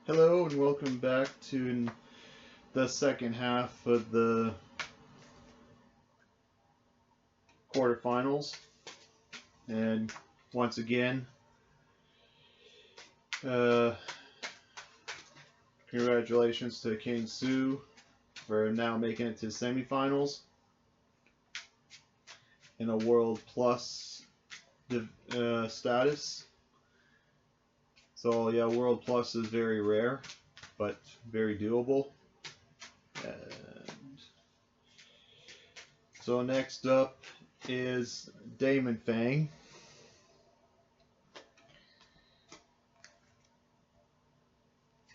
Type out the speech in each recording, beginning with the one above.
Hello and welcome back to the second half of the quarterfinals. And once again, congratulations to King Su for now making it to semifinals in a World Plus status. So yeah, World Plus is very rare, but very doable. And so next up is Damon Fang.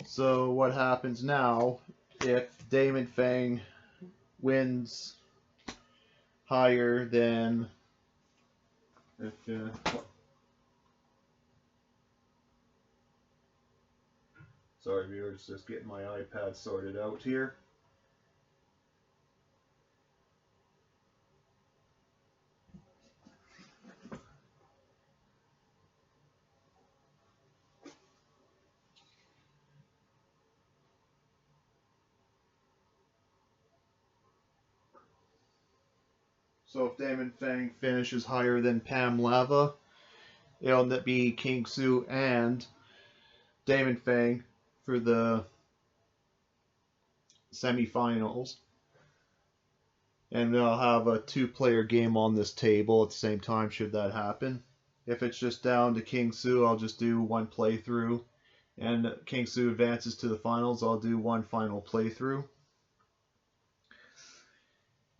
So what happens now if Damon Fang wins higher than sorry viewers, just getting my iPad sorted out here. So if Damon Fang finishes higher than Pam Lava, it'll end up being King Su and Damon Fang for the semifinals. And I'll have a two-player game on this table at the same time should that happen. If it's just down to King Su, I'll just do one playthrough. And King Su advances to the finals, I'll do one final playthrough.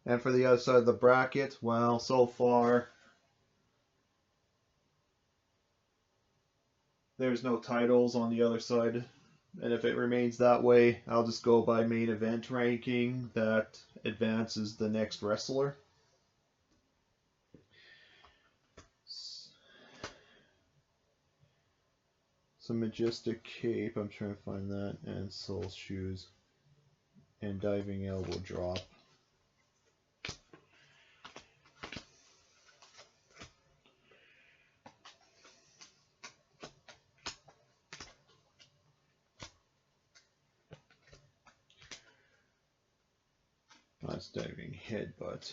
And for the other side of the bracket, well, so far there's no titles on the other side. And if it remains that way, I'll just go by main event ranking that advances the next wrestler. Some Majestic Cape, I'm trying to find that, and Soul Shoes, and Diving Elbow Drop. That's Diving Headbutt.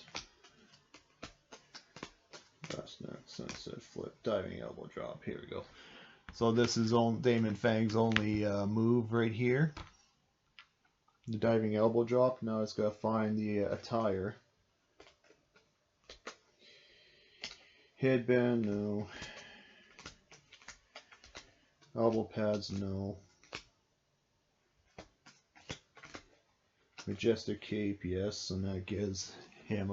Brass Neck, Sunset Flip, Diving Elbow Drop. Here we go. So this is Damon Fang's only move right here. The Diving Elbow Drop. Now it's got to find the attire. Headband, no. Elbow pads, no. Majestic Cape, yes, and that gives him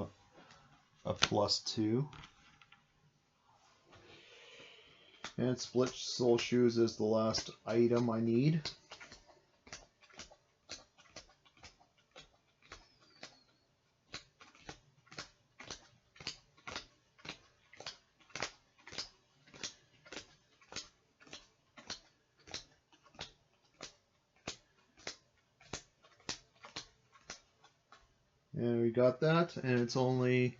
a +2. And Split Soul Shoes is the last item I need. And we got that, and it's only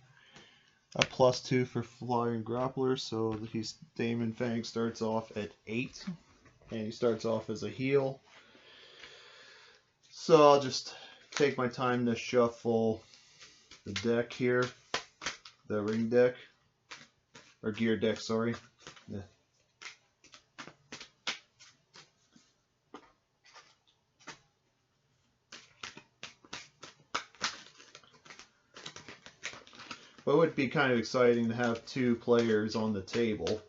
a +2 for Flying Grappler, so Damon Fang starts off at 8, and he starts off as a heel. So I'll just take my time to shuffle the deck here, the ring deck, or gear deck, sorry. Yeah. But it would be kind of exciting to have two players on the table.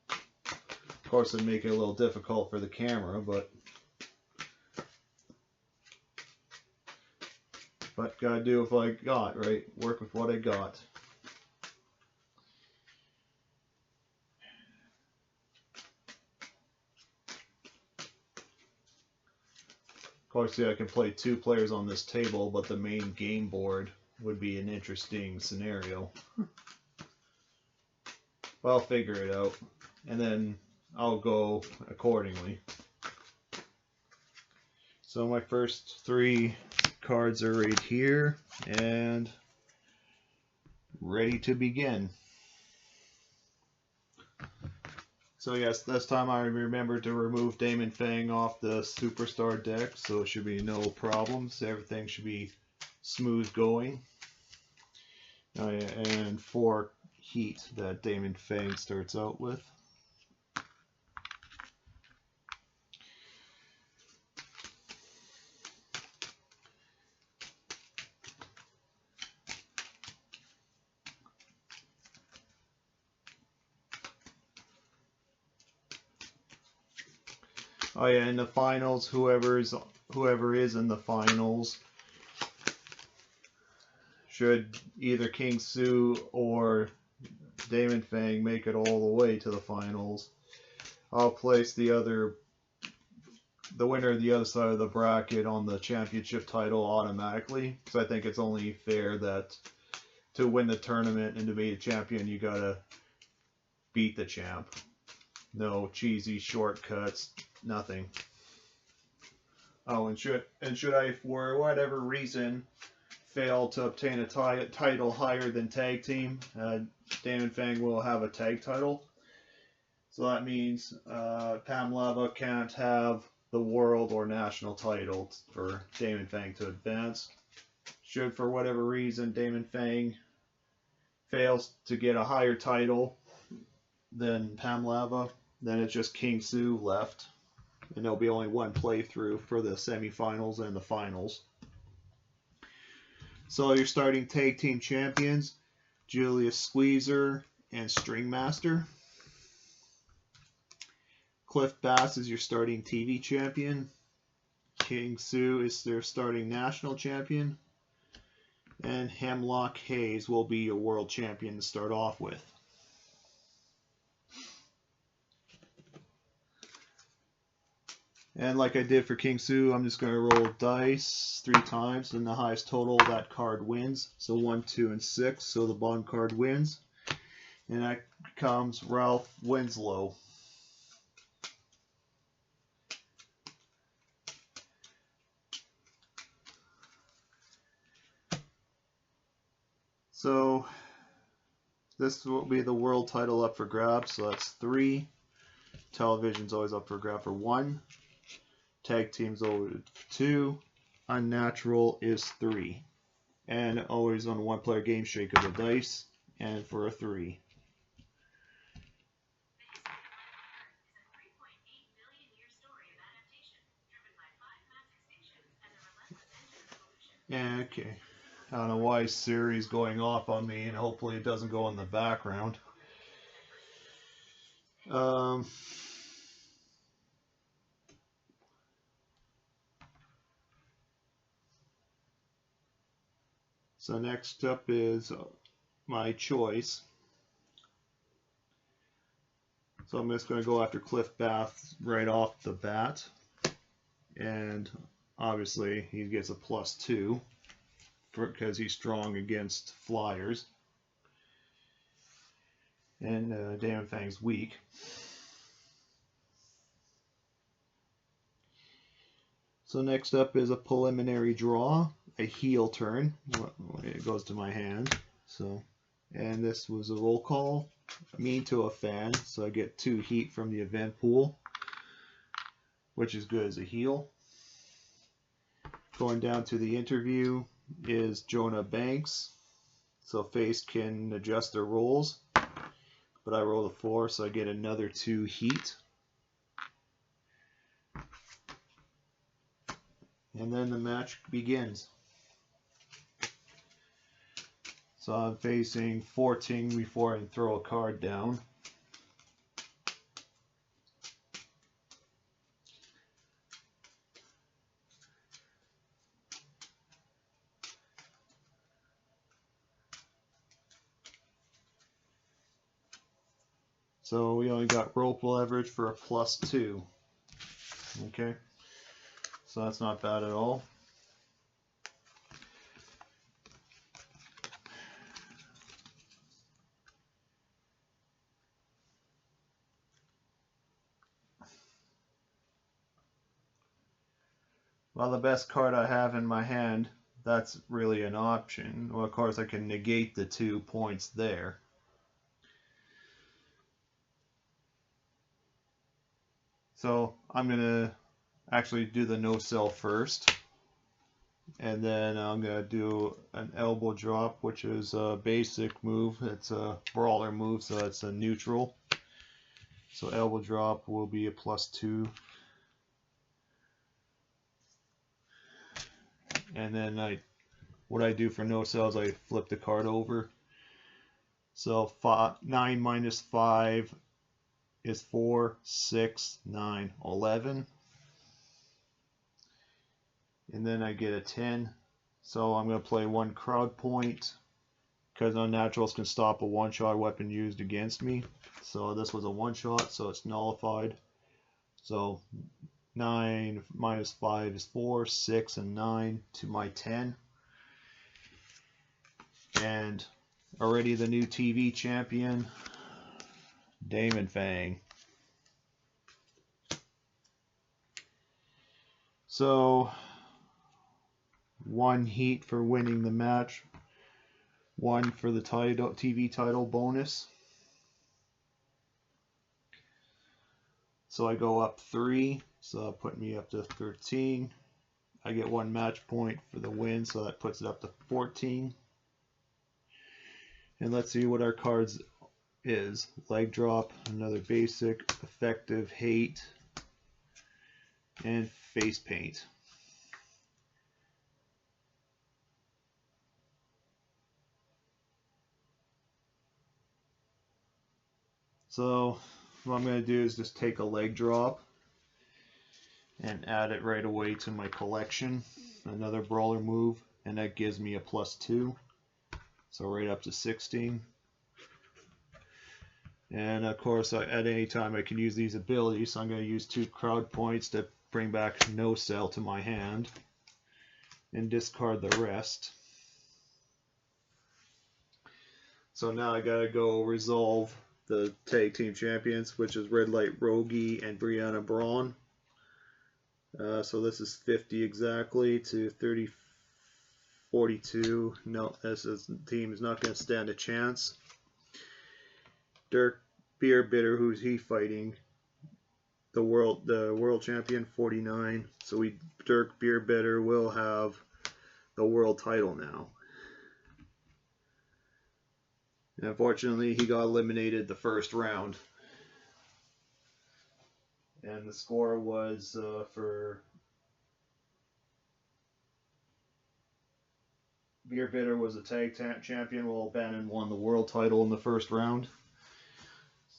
Of course, it'd make it a little difficult for the camera, but gotta do what I got, right? Work with what I got. Of course, yeah, I can play two players on this table, but the main game board would be an interesting scenario. But I'll figure it out, and then I'll go accordingly. So my first 3 cards are right here, and ready to begin. So yes, this time I remembered to remove Damon Fang off the Superstar deck, so it should be no problems. Everything should be smooth going. Oh yeah, and 4 heat that Damon Fang starts out with. Oh yeah, in the finals, whoever is in the finals should either King Su or Damon Fang make it all the way to the finals, I'll place the winner of the other side of the bracket on the championship title automatically, because I think it's only fair that to win the tournament and to be a champion, you gotta beat the champ. No cheesy shortcuts, nothing. Oh, and should I, for whatever reason, fail to obtain a title higher than tag team, Damon Fang will have a tag title. So that means Pam Lava can't have the world or national title for Damon Fang to advance. Should, for whatever reason, Damon Fang fails to get a higher title than Pam Lava, then it's just King Su left. And there'll be only one playthrough for the semifinals and the finals. So your starting tag team champions, Julius Squeezer and String Master. Cliff Bass is your starting TV champion. King Su is their starting national champion. And Hemlock Hayes will be your world champion to start off with. And like I did for King Su, I'm just going to roll dice 3 times, and the highest total, that card wins. So 1, 2, and 6, so the bottom card wins. And that becomes Ralph Winslow. So this will be the world title up for grabs, so that's 3. Television's always up for grab for 1. Tag team's over 2. Unnatural is 3. And always on a 1-player game, shake of the dice, and for a 3. Okay. I don't know why Siri's going off on me, and hopefully it doesn't go in the background. So next up is my choice. So I'm just going to go after Cliff Bass right off the bat. And obviously he gets a +2 because he's strong against flyers. And Damon Fang's weak. So next up is a preliminary draw, a heel turn. It goes to my hand. So, and this was a roll call, mean to a fan, so I get 2 heat from the event pool, which is good as a heel. Going down to the interview is Jonah Banks. So face can adjust their rolls, but I roll a 4, so I get another 2 heat. And then the match begins. So I'm facing 14 before I throw a card down. So we only got rope leverage for a +2. Okay. So that's not bad at all. Well, the best card I have in my hand, that's really an option. Well, of course, I can negate the 2 points there. So I'm gonna actually do the no sell first, and then I'm gonna do an elbow drop, which is a basic move. It's a brawler move, so it's a neutral. So elbow drop will be a +2. And then what I do for no sells, I flip the card over. So 9 minus 5 is 4, 6, 9, 11. And then I get a 10. So I'm going to play 1 crowd point, because unnaturals can stop a one-shot weapon used against me. So this was a one-shot, so it's nullified. So 9 minus 5 is 4, 6, and 9 to my 10. And already the new TV champion, Damon Fang. So 1 heat for winning the match, 1 for the title, TV title bonus. So I go up 3, so that put me up to 13. I get 1 match point for the win, so that puts it up to 14. And let's see what our cards is. Leg drop, another basic, effective hate, and face paint. So what I'm going to do is just take a leg drop and add it right away to my collection. Another brawler move, and that gives me a +2. So right up to 16. And of course, at any time I can use these abilities. So I'm going to use 2 crowd points to bring back no sell to my hand and discard the rest. So now I gotta go resolve the tag team champions, which is Red Light Rogie and Brianna Braun. So this is 50 exactly to 30, 42. No, this team is not going to stand a chance. Dirk Beer Bitter, who's he fighting? The world champion, 49. So Dirk Beer Bitter will have the world title now. And unfortunately, he got eliminated the first round. And the score was for Beer Bitter was a tag champion, while Bannon won the world title in the first round.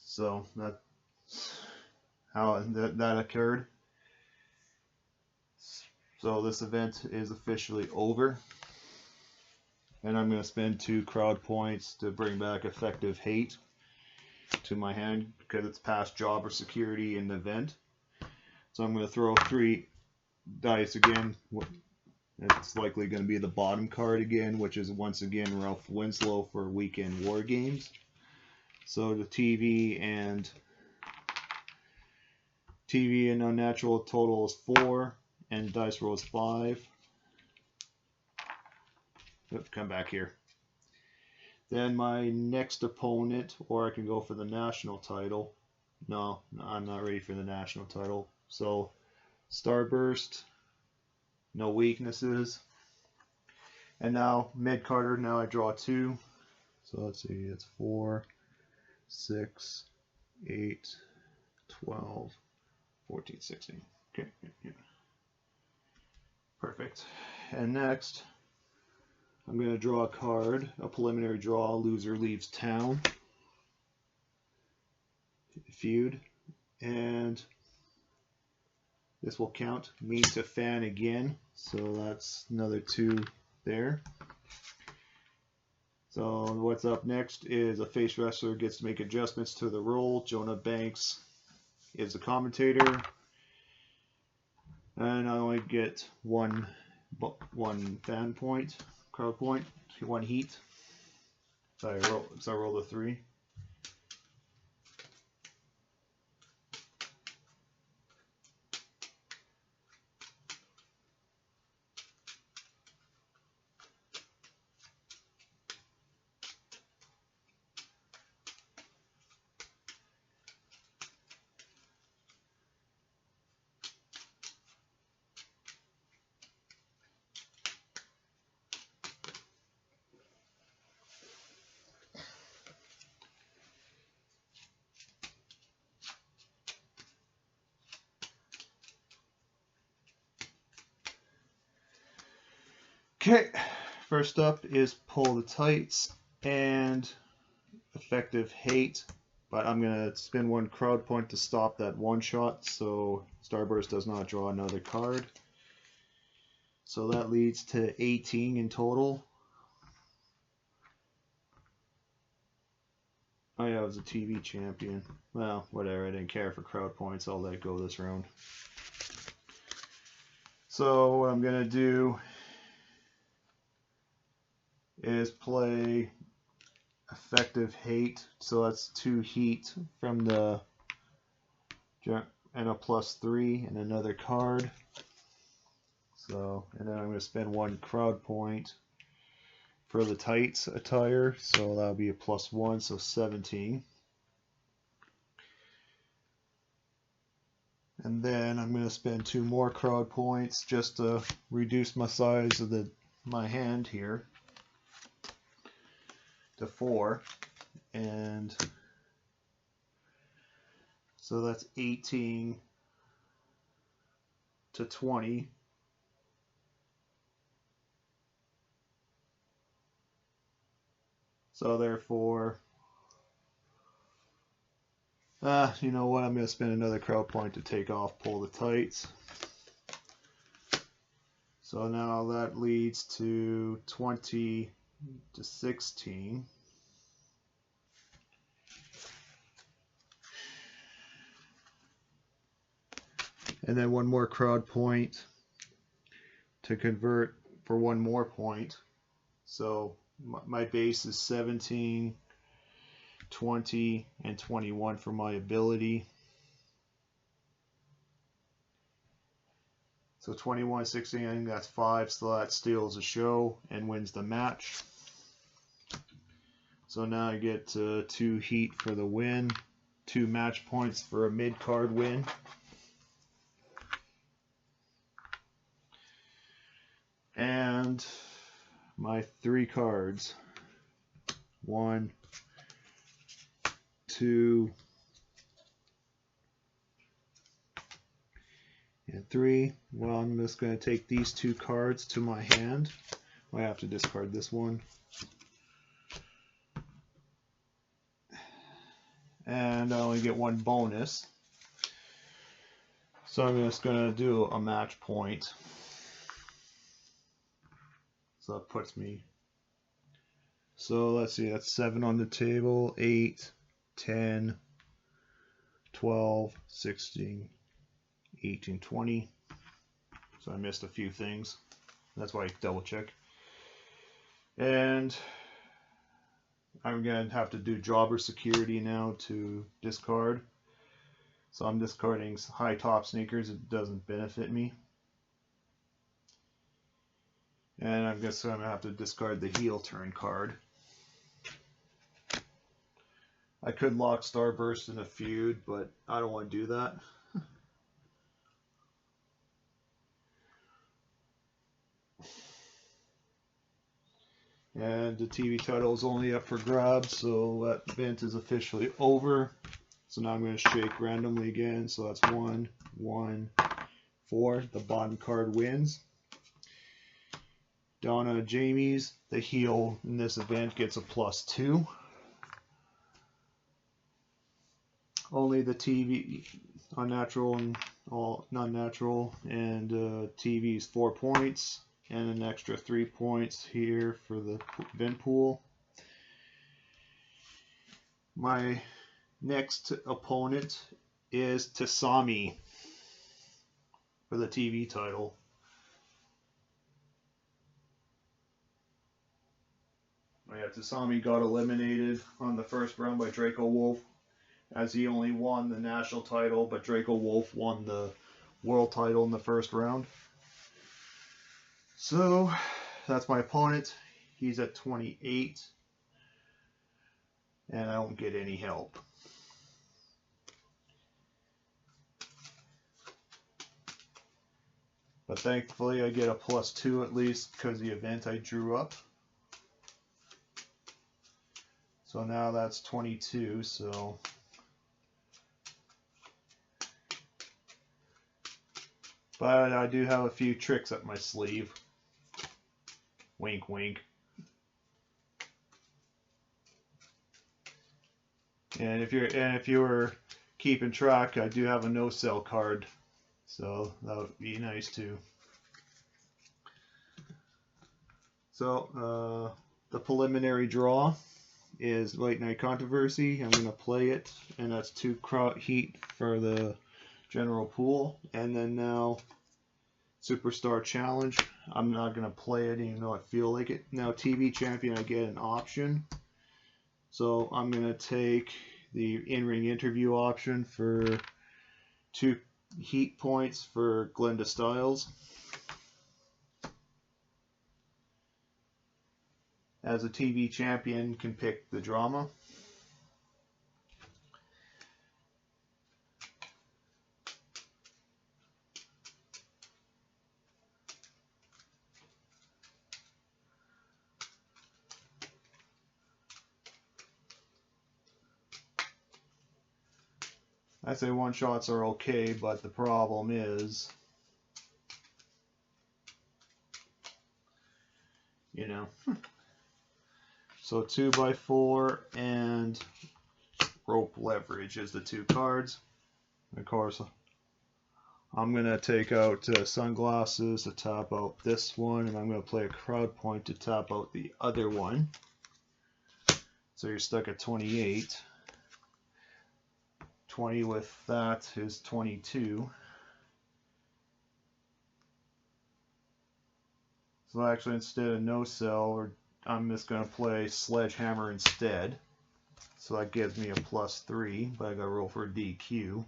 So that's how that occurred. So this event is officially over. And I'm going to spend 2 crowd points to bring back effective hate to my hand, because it's past job or security in the event. So I'm going to throw 3 dice again. It's likely going to be the bottom card again, which is once again Ralph Winslow for Weekend War Games. So the TV and unnatural total is 4, and dice roll is 5. Oops, come back here. Then my next opponent, or I can go for the national title. No, I'm not ready for the national title. So Starburst, no weaknesses. And now mid-carder, now I draw 2. So let's see, it's 4, 6, 8, 12, 14, 16. Okay, yeah. Perfect. And next, I'm going to draw a card, a preliminary draw. Loser leaves town. Feud. And this will count me to fan again. So that's another 2 there. So what's up next is a face wrestler gets to make adjustments to the role. Jonah Banks is the commentator. And I only get one fan point. Crowd point, 1 heat. So I roll the 3. Okay, first up is Pull the Tights and Effective Hate, but I'm going to spend 1 crowd point to stop that one shot so Starburst does not draw another card. So that leads to 18 in total. Oh yeah, I was a TV champion. Well, whatever, I didn't care for crowd points, I'll let it go this round. So what I'm going to do is play Effective Hate, so that's 2 heat from the and a +3 and another card. So, and then I'm going to spend 1 crowd point for the tights attire, so that'll be a +1, so 17. And then I'm going to spend 2 more crowd points just to reduce my size of my hand here to 4, and so that's 18 to 20. So therefore, you know what, I'm going to spend another crowd point to take off Pull the Tights. So now that leads to 20 to 16. And then 1 more crowd point to convert for 1 more point. So my base is 17, 20, and 21 for my ability. So 21, 16, I think that's 5, so that steals the show and wins the match. So now I get 2 heat for the win, 2 match points for a mid-card win. And my 3 cards, 1, 2, and 3. Well, I'm just going to take these 2 cards to my hand. I have to discard this one. And I only get 1 bonus. So I'm just going to do a match point. So that puts me. So let's see, that's 7 on the table, 8, 10, 12, 16, 18, 20. So I missed a few things. That's why I double check. And I'm going to have to do jobber security now to discard. So I'm discarding high top sneakers. It doesn't benefit me. And I guess I'm going to have to discard the heel turn card. I could lock Starburst in a feud, but I don't want to do that. And the TV title is only up for grabs, so that event is officially over. So now I'm going to shake randomly again. So that's 1, 1, 4. The bottom card wins. Donna Jamie's, the heel in this event, gets a +2. Only the TV, unnatural and all non-natural, and TV's 4 points, and an extra 3 points here for the event pool. My next opponent is Tasami for the TV title. Yeah, Tasami got eliminated on the first round by Draco Wolf, as he only won the national title, but Draco Wolf won the world title in the first round. So that's my opponent. He's at 28, and I don't get any help. But thankfully I get a +2 at least because the event I drew up. So now that's 22, so but I do have a few tricks up my sleeve. Wink, wink. And if you were keeping track, I do have a no-sell card, so that would be nice too. So the preliminary draw is Late Night Controversy. I'm going to play it, and that's 2 heat for the general pool. And then now Superstar Challenge. I'm not going to play it even though I feel like it. Now TV Champion, I get an option. So I'm going to take the in-ring interview option for 2 heat points for Glenda Styles. As a TV champion, can pick the drama. I say one shots are okay, but the problem is, you know. So 2x4 and rope leverage is the 2 cards. Of course, I'm going to take out sunglasses to tap out this one, and I'm going to play a crowd point to tap out the other one. So you're stuck at 28. 20 with that is 22. So actually, instead of no sell, I'm just going to play Sledgehammer instead. So that gives me a +3, but I got to roll for a DQ.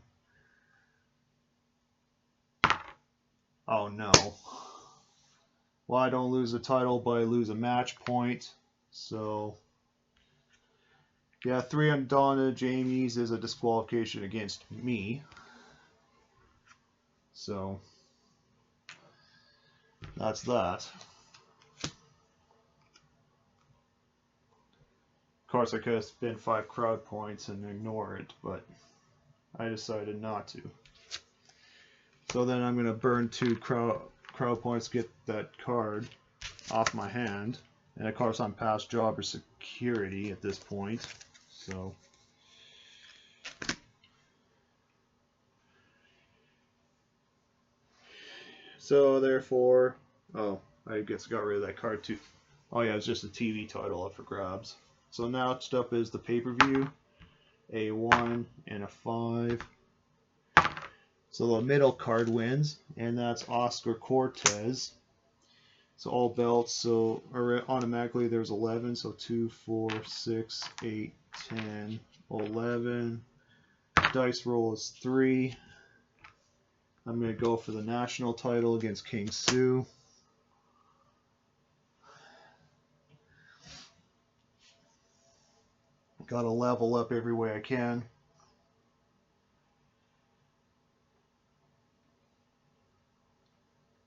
Oh no. Well, I don't lose the title, but I lose a match point. So, yeah, 3 on Donna Jamie's is a disqualification against me. So, that's that. Of course, I could have spent 5 crowd points and ignore it, but I decided not to. So then I'm going to burn 2 crowd points to get that card off my hand. And of course I'm past jobber security at this point. So therefore, oh, I guess I got rid of that card too. Oh yeah, it's just a TV title up for grabs. So next up is the pay-per-view. A 1 and a 5. So the middle card wins, and that's Oscar Cortez. So all belts, so automatically there's 11, so 2, 4, 6, 8, 10, 11. Dice roll is 3. I'm going to go for the national title against King Sue. Got to level up every way I can.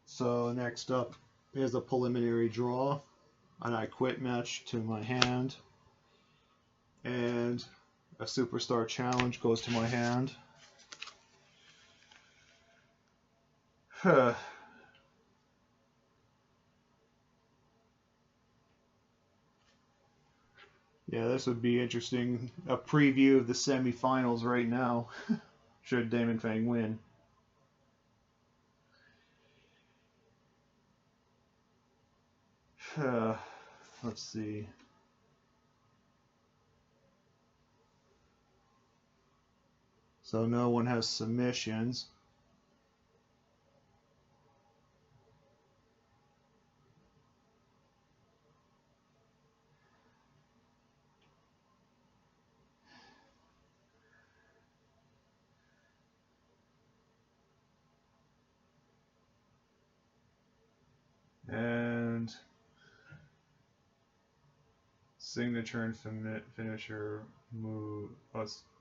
So next up is a preliminary draw, an I Quit match to my hand, and a Superstar Challenge goes to my hand. Yeah, this would be interesting. A preview of the semifinals right now, should Damon Fang win. Let's see. So no one has submissions. And signature and finisher move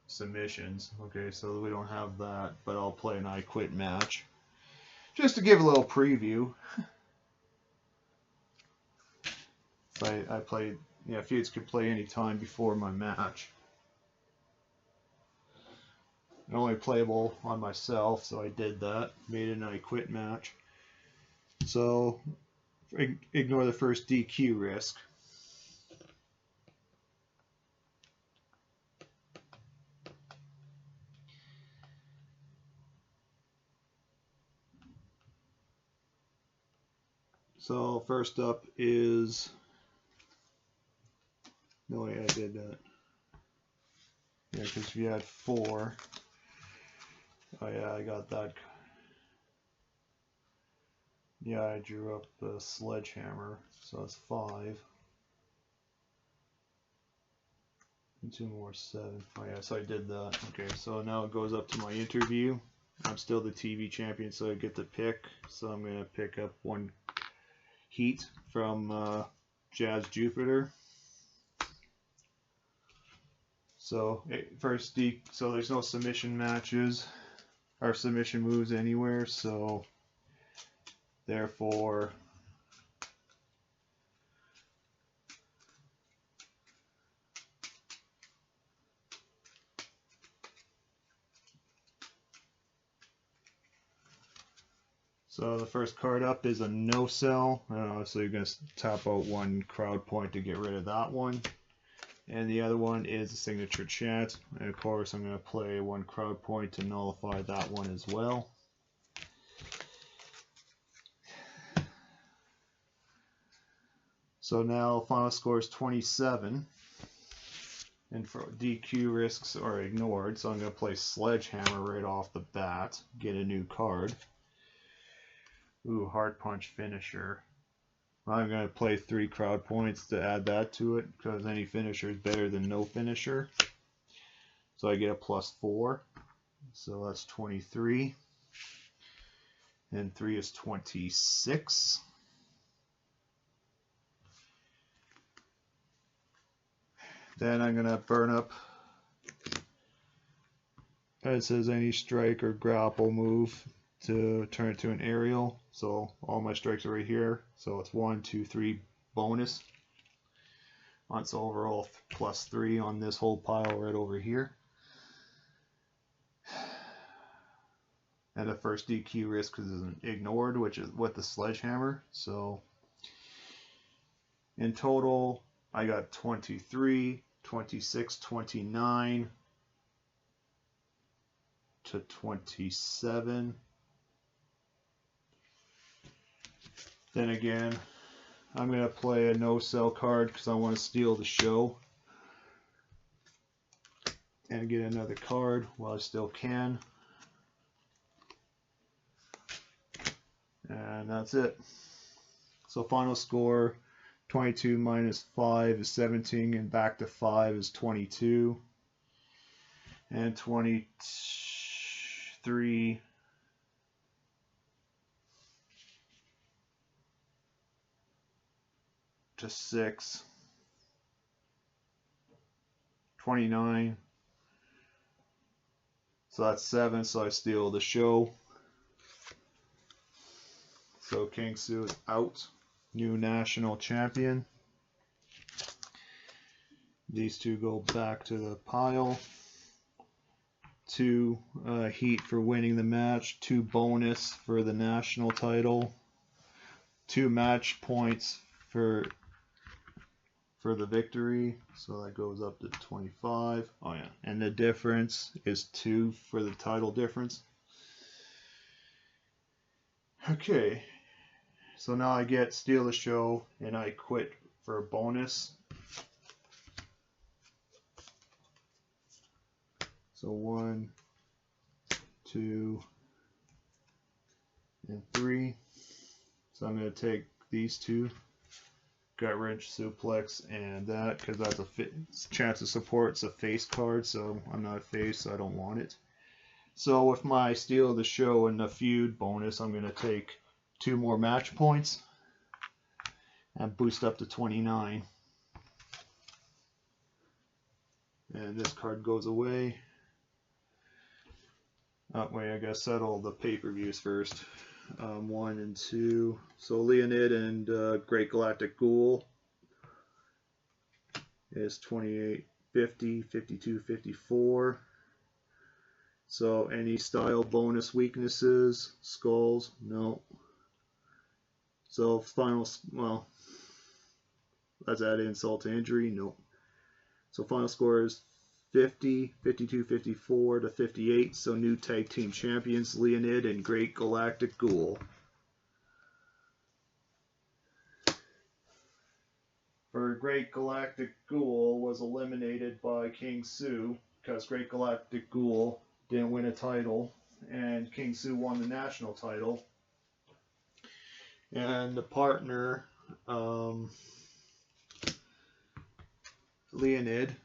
submissions. Okay, so we don't have that, but I'll play an I Quit match just to give a little preview. I played, yeah, feuds could play any time before my match. Only playable on myself, so I did that. Made an I Quit match. So ignore the first DQ risk. So first up is, no way I did that. Yeah, because we had 4. Oh yeah, I got that. Yeah, I drew up the sledgehammer, so that's 5. And 2 more, 7. Oh yeah, so I did that. Okay, so now it goes up to my interview. I'm still the TV champion, so I get to pick. So I'm going to pick up 1 heat from Jazz Jupiter. So so there's no submission matches or submission moves anywhere, so therefore so the first card up is a no sell. So you're going to tap out 1 crowd point to get rid of that one. And the other one is a signature chant. And of course I'm going to play 1 crowd point to nullify that one as well. So now final score is 27. And for DQ risks are ignored, so I'm going to play Sledgehammer right off the bat, get a new card. Ooh, Hard Punch Finisher. I'm going to play 3 crowd points to add that to it, because any finisher is better than no finisher. So I get a +4, so that's 23. And 3 is 26. Then I'm going to burn up, it says any strike or grapple move to turn it to an aerial. So all my strikes are right here. So it's 1, 2, 3 bonus. So overall +3 on this whole pile right over here. And the first DQ risk is ignored, which is with the sledgehammer. So in total, I got 23, 26, 29 to 27. Then again, I'm going to play a no-sell card because I want to steal the show and get another card while I still can. And that's it. So final score, 22 minus 5 is 17, and back to 5 is 22. And 23 to 6. 29. So that's 7, so I steal the show. So King Su is out. New national champion. These 2 go back to the pile. 2 heat for winning the match. 2 bonus for the national title. 2 match points for the victory. So that goes up to 25. Oh yeah. And the difference is 2 for the title difference. Okay. So now I get steal the show and I quit for a bonus. So 1, 2, and 3. So I'm going to take these 2, gut wrench, suplex, and that, because that's a chance of support. It's a face card, so I'm not a face, so I don't want it. So with my steal of the show and the feud bonus, I'm going to take 2 more match points and boost up to 29. And this card goes away. Oh, wait, I gotta settle the pay-per-views first. 1 and 2. So Leonid and Great Galactic Ghoul is 28, 50, 52, 54. So any style bonus weaknesses, skulls, no. So final, well, let's add insult to injury. Nope. So final score is 50, 52, 54 to 58. So new tag team champions, Leonid and Great Galactic Ghoul. For Great Galactic Ghoul was eliminated by King Sue because Great Galactic Ghoul didn't win a title, and King Sue won the national title. And the partner, Leonid,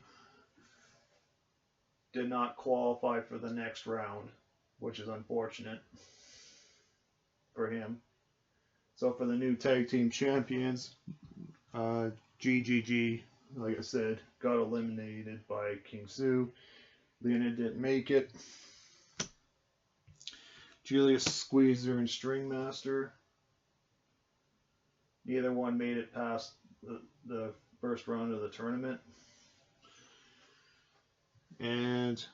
did not qualify for the next round, which is unfortunate for him. So for the new tag team champions, GGG, like I said, got eliminated by King Sue. Leonid didn't make it. Julius Squeezer and Stringmaster, neither one made it past the first round of the tournament. And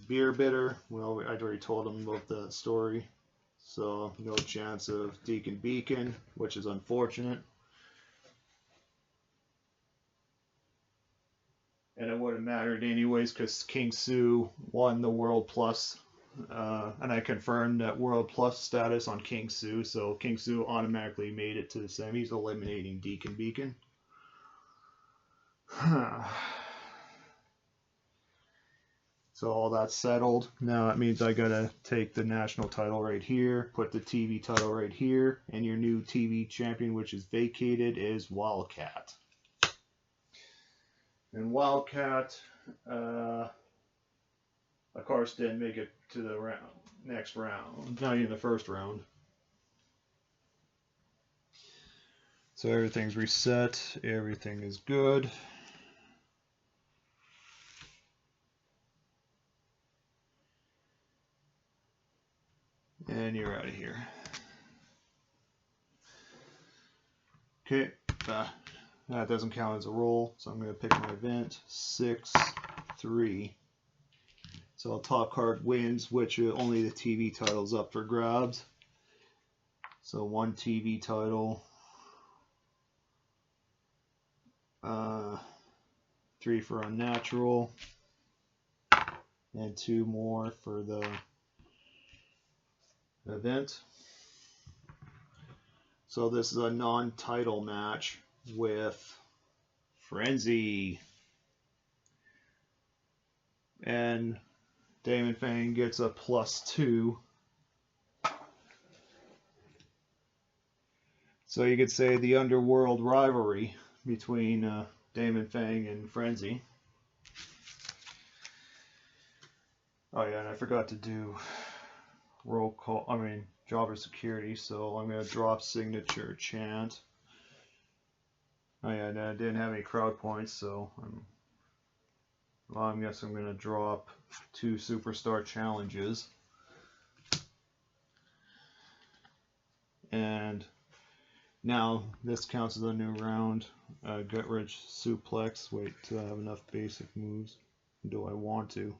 Beer Bitter, well, I'd already told him about that story, so no chance of Deacon Beacon, which is unfortunate. And it wouldn't mattered anyways because King Sue won the World Plus, and I confirmed that World Plus status on King Sue, so King Sue automatically made it to the semis, eliminating Deacon Beacon. So all that's settled. Now that means I gotta take the national title right here, put the TV title right here, and your new TV champion, which is vacated, is Wildcat. And Wildcat, of course, didn't make it to the next round, not even the first round. So everything's reset, everything is good. And you're out of here. Okay, that doesn't count as a roll, so I'm going to pick my event. 6, 3. So top card wins, which only the TV title's up for grabs. So 1 TV title. 3 for Unnatural. And 2 more for the event. So this is a non-title match with Frenzy. And Damon Fang gets a +2. So you could say the underworld rivalry between Damon Fang and Frenzy. Oh yeah, and I forgot to do roll call, jobber security, so I'm going to drop signature chant. Oh yeah, and I didn't have any crowd points, so I guess I'm going to drop 2 superstar challenges. And now this counts as a new round. Gut-wrench suplex. Wait till I have enough basic moves. Do I want to?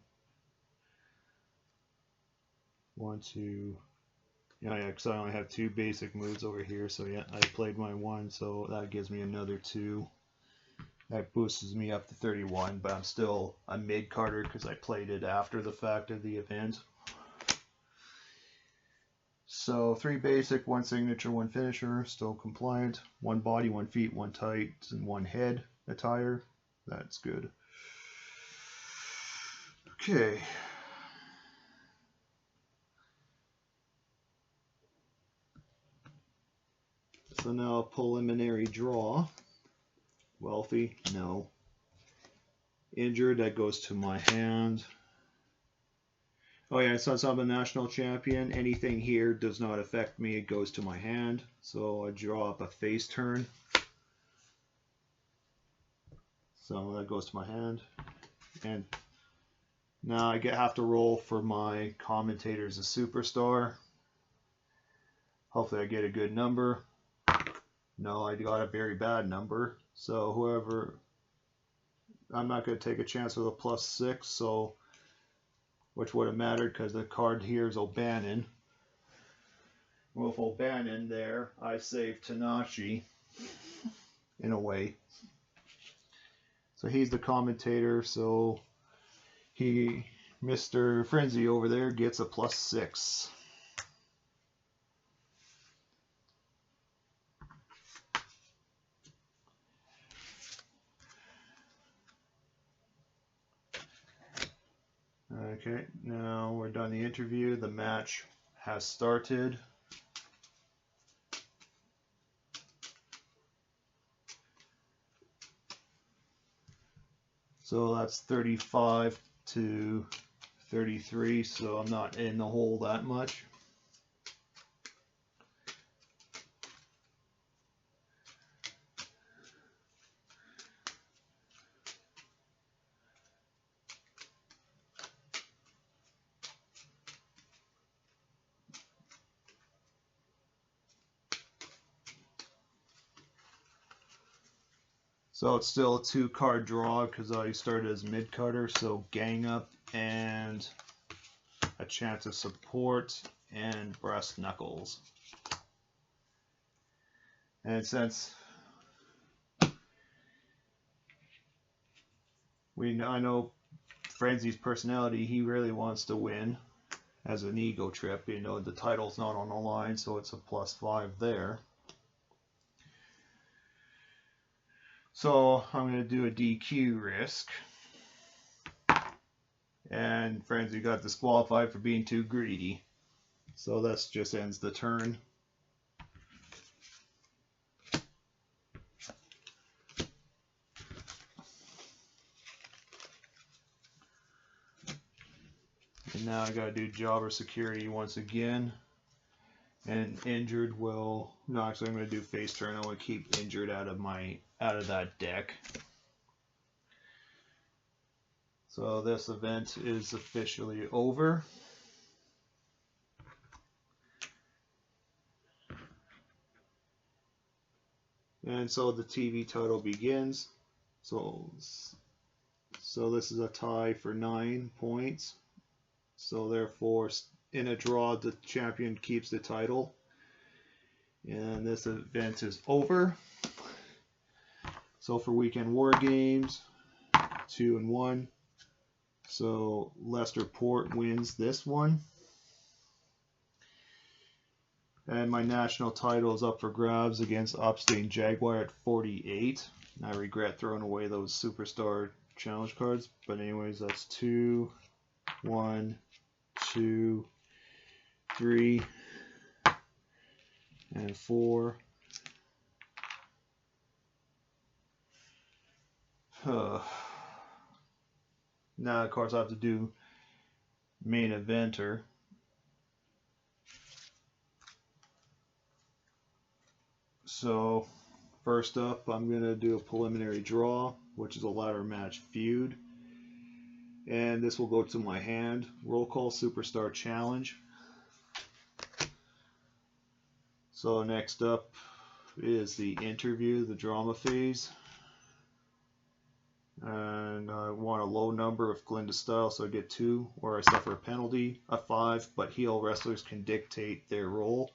Yeah, because I only have 2 basic moves over here, so yeah, I played my 1, so that gives me another 2. That boosts me up to 31, but I'm still a mid-carder because I played it after the fact of the event. So 3 basic, 1 signature, 1 finisher, still compliant. 1 body, 1 feet, 1 tights, and 1 head attire. That's good. Okay. So now preliminary draw. Wealthy, no. Injured, that goes to my hand. Oh yeah, since I'm a national champion, anything here does not affect me. It goes to my hand. So I draw up a face turn. So that goes to my hand. And now I have to roll for my commentator's a superstar. Hopefully I get a good number. No, I got a very bad number. So whoever, I'm not going to take a chance with a +6, so which would have mattered because the card here is O'Bannon. With O'Bannon there, I saved Tanashi in a way. So he's the commentator, so Mr. Frenzy over there gets a +6. Okay, now we're done the interview. The match has started. So that's 35 to 33, so I'm not in the hole that much. So it's still a 2-card draw because I started as mid-cutter, so gang up and a chance of support and brass knuckles. And since I know Frenzy's personality, he really wants to win as an ego trip. You know, the title's not on the line, so it's a +5 there. So I'm going to do a DQ risk. And Frenzy got disqualified for being too greedy. So that just ends the turn. And now I gotta do jobber security once again. And injured will, no, actually I'm gonna do face turn. I want to keep injured out of that deck. So this event is officially over. And so the TV title begins. So this is a tie for 9 points. So therefore, in a draw, the champion keeps the title. And this event is over. So for Weekend War Games, 2-1. So Lester Port wins this one. And my national title is up for grabs against Upstate Jaguar at 48. I regret throwing away those Superstar Challenge cards. But anyways, that's 2, 1, 2, 3, and 4. Now, of course, I have to do main eventer. So, first up, I'm going to do a preliminary draw, which is a ladder match feud. And this will go to my hand. Roll call Superstar Challenge. So next up is the interview, the drama phase. And I want a low number of Glinda style, so I get 2, or I suffer a penalty, a 5, but heel wrestlers can dictate their role.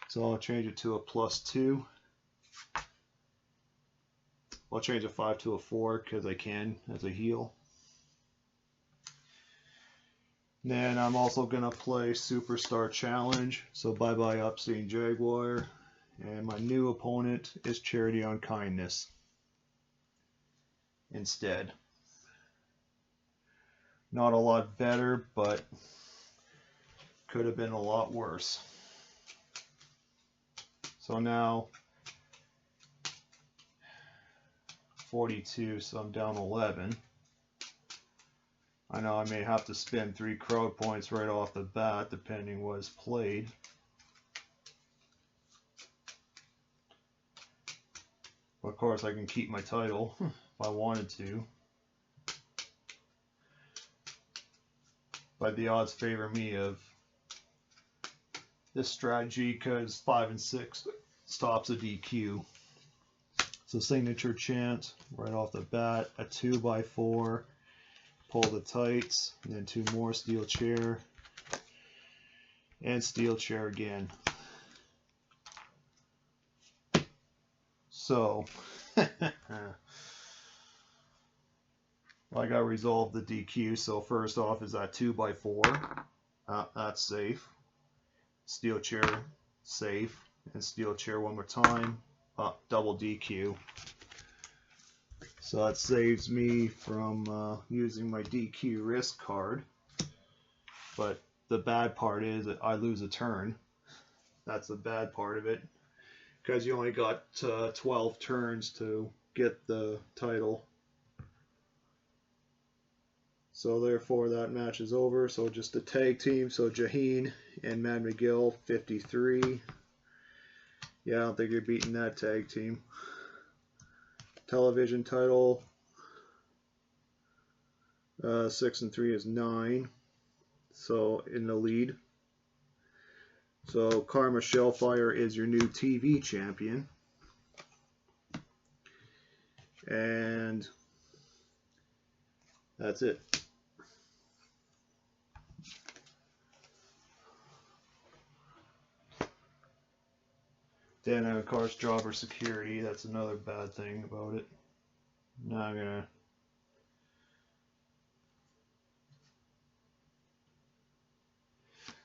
So I'll change it to a +2. I'll change a 5 to a 4 because I can as a heel. Then I'm also going to play Superstar Challenge, so bye-bye Upstate Jaguar. And my new opponent is Charity on Kindness instead. Not a lot better, but could have been a lot worse. So now 42, so I'm down 11. I know I may have to spend 3 crowd points right off the bat, depending what is played. But of course, I can keep my title if I wanted to. But the odds favor me of this strategy because 5 and 6 stops a DQ. So signature chant right off the bat, a 2x4. Pull the tights, and then 2 more, steel chair, and steel chair again. So, I got resolved the DQ. So first off is that 2x4. That's safe. Steel chair, safe. And steel chair one more time. Double DQ. So that saves me from using my DQ risk card. But the bad part is that I lose a turn. That's the bad part of it. Because you only got 12 turns to get the title. So therefore that match is over. So just a tag team. So Jaheen and Mad McGill, 53. Yeah, I don't think you're beating that tag team. Television title, 6 and 3 is 9. So in the lead. So Karma Shellfire is your new TV champion. And that's it. Then of course jobber security, that's another bad thing about it. Now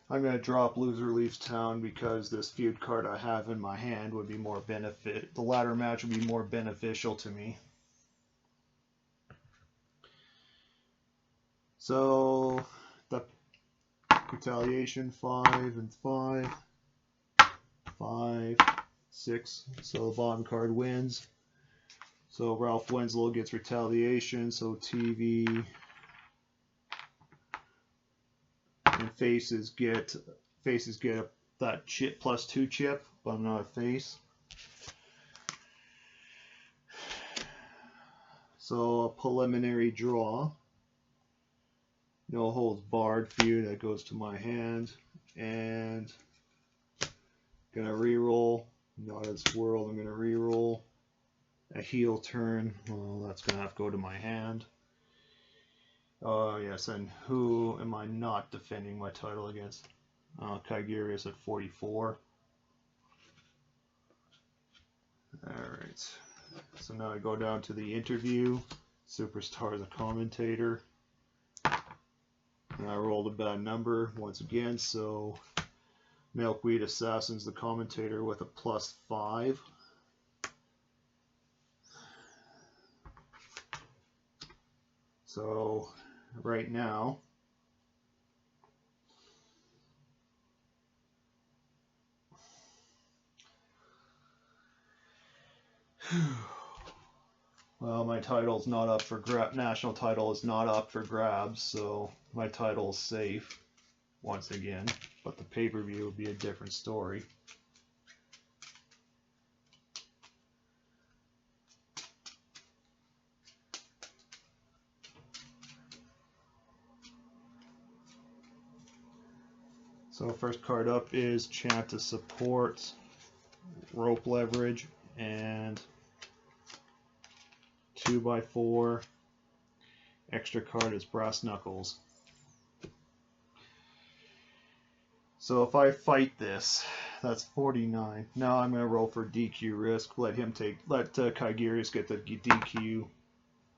I'm gonna drop Loser Leaves Town because this feud card I have in my hand would be more benefit. The ladder match would be more beneficial to me. So the retaliation 5 and 5, 5, 6. So the bottom card wins. So Ralph Winslow gets retaliation. So TV and faces get that chip +2 chip, but I'm not a face. So a preliminary draw. No holds barred feud that goes to my hand, and gonna reroll. Not as world. I'm gonna reroll a heel turn. Well, that's gonna have to go to my hand. Yes, and who am I not defending my title against? Kaigirius at 44. Alright. So now I go down to the interview. Superstar is a commentator. And I rolled a bad number once again, so Milkweed Assassin's the commentator with a +5. So right now, well, my title's not up for national title is not up for grabs, so my title's safe once again. But the pay-per-view will be a different story. So first card up is Chant to support, rope leverage, and 2x4. Extra card is Brass Knuckles. So if I fight this, that's 49. Now I'm gonna roll for DQ risk. Let Kaigirius get the DQ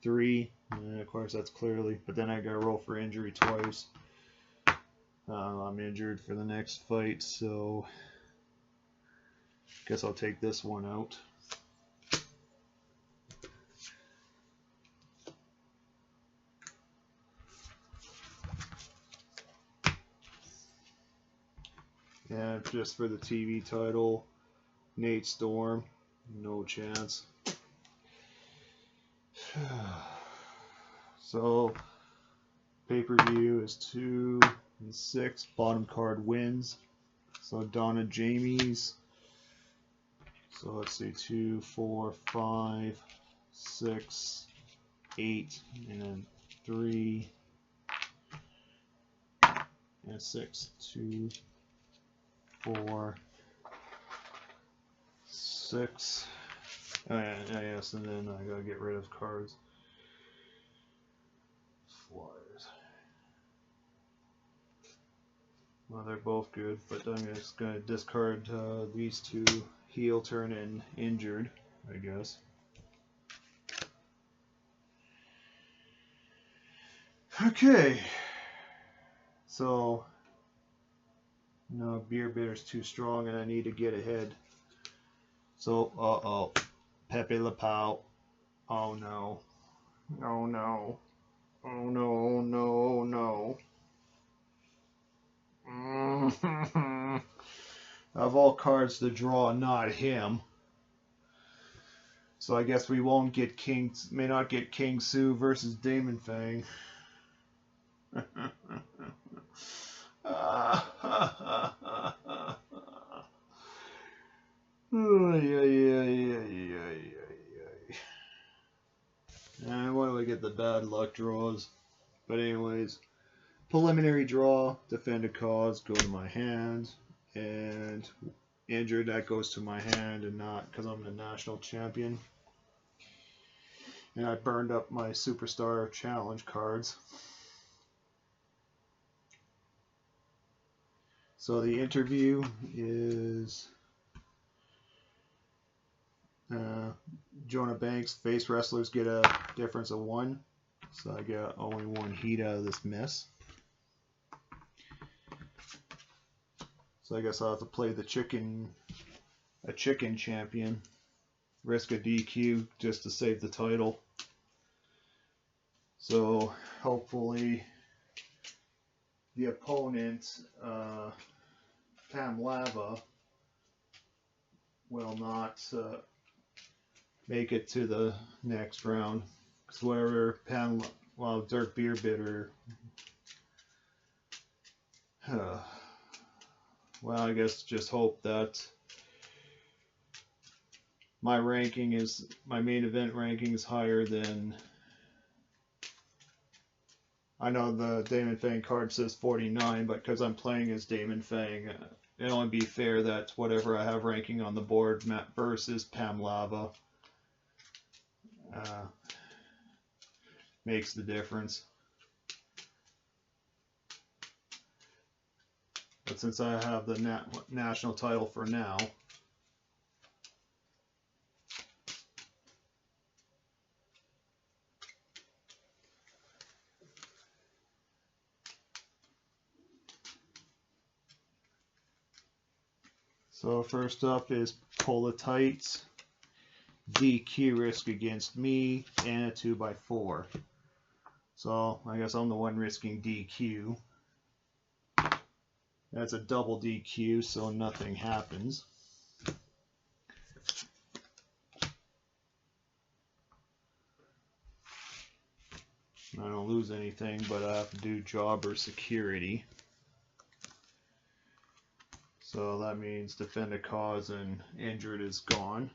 3. And of course that's clearly. But then I gotta roll for injury twice. I'm injured for the next fight, so guess I'll take this one out. And just for the TV title, Nate Storm, no chance. So pay-per-view is 2 and 6. Bottom card wins. So Donna Jamie's. So let's see, 2, 4, 5, 6, 8, and then 3 and 6. 2, 4, 6. Yes, and then I gotta get rid of cards. Flyers. Well, they're both good, but I'm just gonna discard these two, heel turn and injured. I guess. Okay. So, no, beer bitter's too strong and I need to get ahead. So, uh-oh. Pepe Le Pow. Oh no. Oh no. Oh no, no, no. Of all cards to draw, not him. So I guess we won't get may not get King Sue versus Damon Fang. And why do I get the bad luck draws? But anyways, preliminary draw, defend a cause, go to my hand, and injured, that goes to my hand and not because I'm the national champion. And I burned up my Superstar Challenge cards. So the interview is Jonah Banks. Face wrestlers get a difference of 1. So I get only 1 heat out of this mess. So I guess I'll have to play a chicken champion. Risk a DQ just to save the title. So hopefully the opponent, Pam Lava, will not make it to the next round. Because whoever Dirk Beer Bitter. Well, I guess just hope that my main event ranking is higher than. I know the Damon Fang card says 49, but because I'm playing as Damon Fang, it'll only be fair that whatever I have ranking on the board versus Pam Lava makes the difference. But since I have the national title for now, so first up is Pola Tights, DQ risk against me, and a 2x4. So I guess I'm the one risking DQ. That's a double DQ, so nothing happens. I don't lose anything, but I have to do jobber security. So that means defend a cause and injured is gone.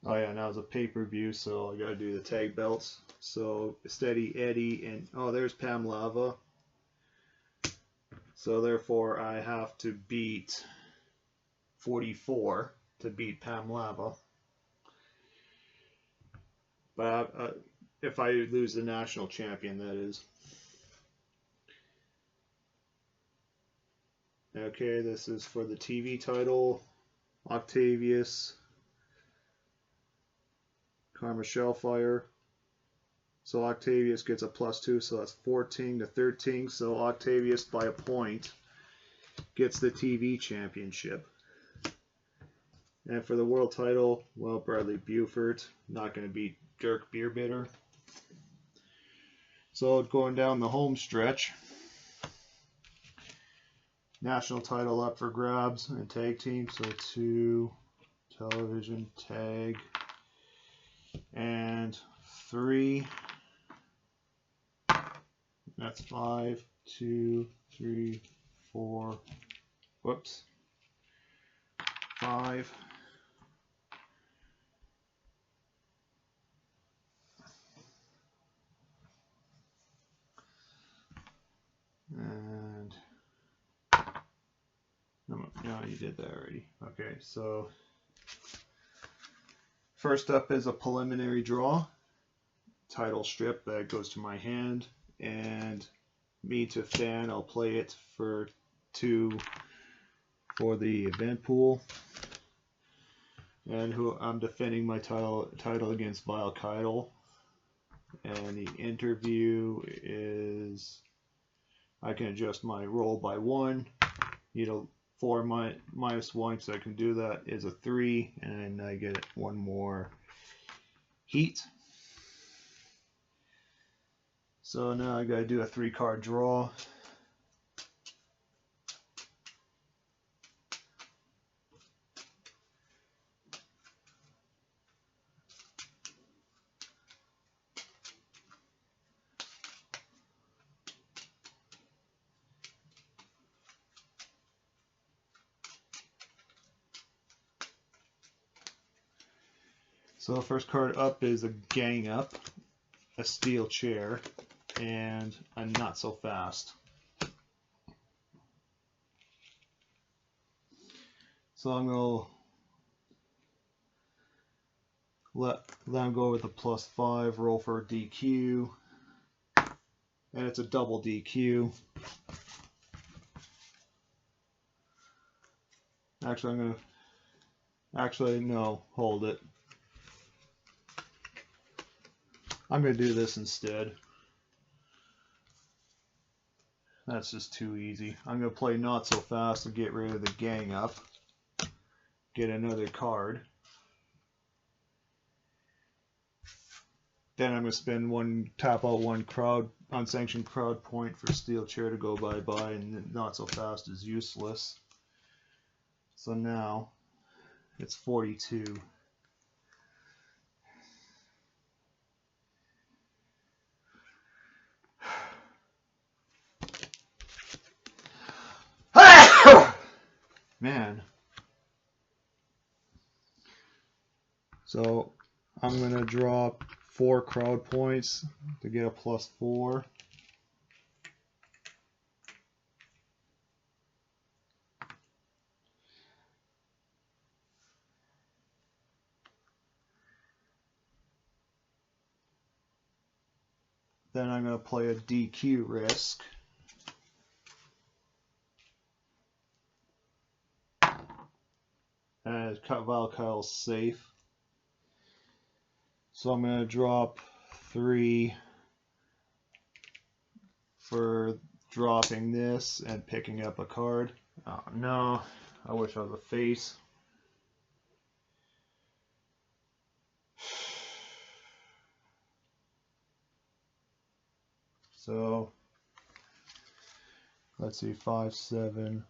Oh yeah, now it's a pay-per-view, so I gotta do the tag belts. So Steady Eddie and there's Pam Lava. So therefore I have to beat 44 to beat Pam Lava. But if I lose the national champion, that is. Okay, this is for the TV title. Octavius, Karma Shellfire. So Octavius gets a +2, so that's 14 to 13. So Octavius, by a point, gets the TV championship. And for the world title, well, Bradley Buford, not going to beat Dirk Beer Bitter. So going down the home stretch, national title up for grabs and tag team. So 2 television tag and 3. That's 5, 2, 3, 4. Whoops. 5. And no, you did that already. Okay, so first up is a preliminary draw. Title strip that goes to my hand. and me to fan, I'll play it for 2 for the event pool. And who I'm defending my title against Vile Kyle. And the interview is, I can adjust my roll by 1. Need a 4 minus 1, so I can do that, is a 3, and I get 1 more heat. So now I gotta do a 3-card draw. So the first card up is a Gang Up, a Steel Chair, and a Not So Fast. So I'm going to let them go with a +5, roll for a DQ, and it's a double DQ. Actually, no, hold it. I'm going to do this instead. That's just too easy. I'm going to play Not So Fast to get rid of the Gang Up. Get another card. Then I'm going to spend tap out 1 unsanctioned crowd point for Steel Chair to go bye-bye, and Not So Fast is useless. So now it's 42. Man. So I'm going to drop 4 crowd points to get a +4. Then I'm going to play a DQ risk. And Vile Kyle's safe. So I'm going to drop 3 for dropping this and picking up a card. Oh no, I wish I was a face. So let's see, 5, 7,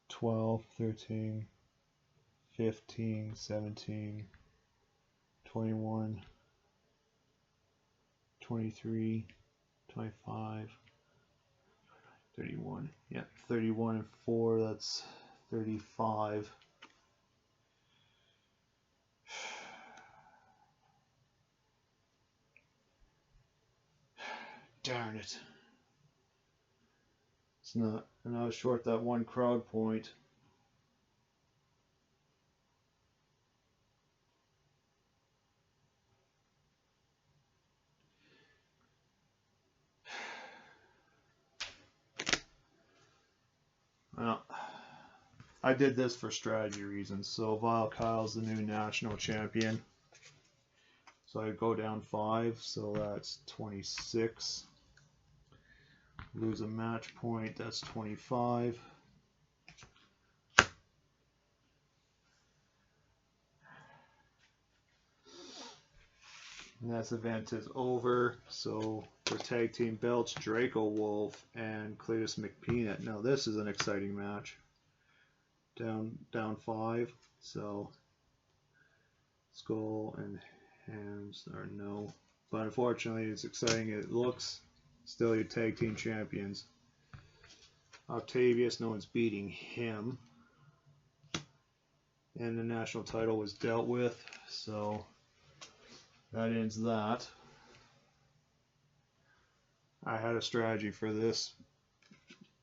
12, 13, 15, 17, 21, 23, 25, 31. Yeah, 31 and 4, that's 35. Darn it. It's not, and I was short that 1 crowd point. Well, I did this for strategy reasons. So Vile Kyle's the new national champion. So I go down 5, so that's 26. Lose a match point, that's 25. And that event is over. So for tag team belts, Draco Wolf and Cletus McPeanut. Now this is an exciting match. Down 5. So Skull and Hams are no. But unfortunately, it's exciting as it looks. Still your tag team champions. Octavius, no one's beating him. And the national title was dealt with. So that ends that. I had a strategy for this.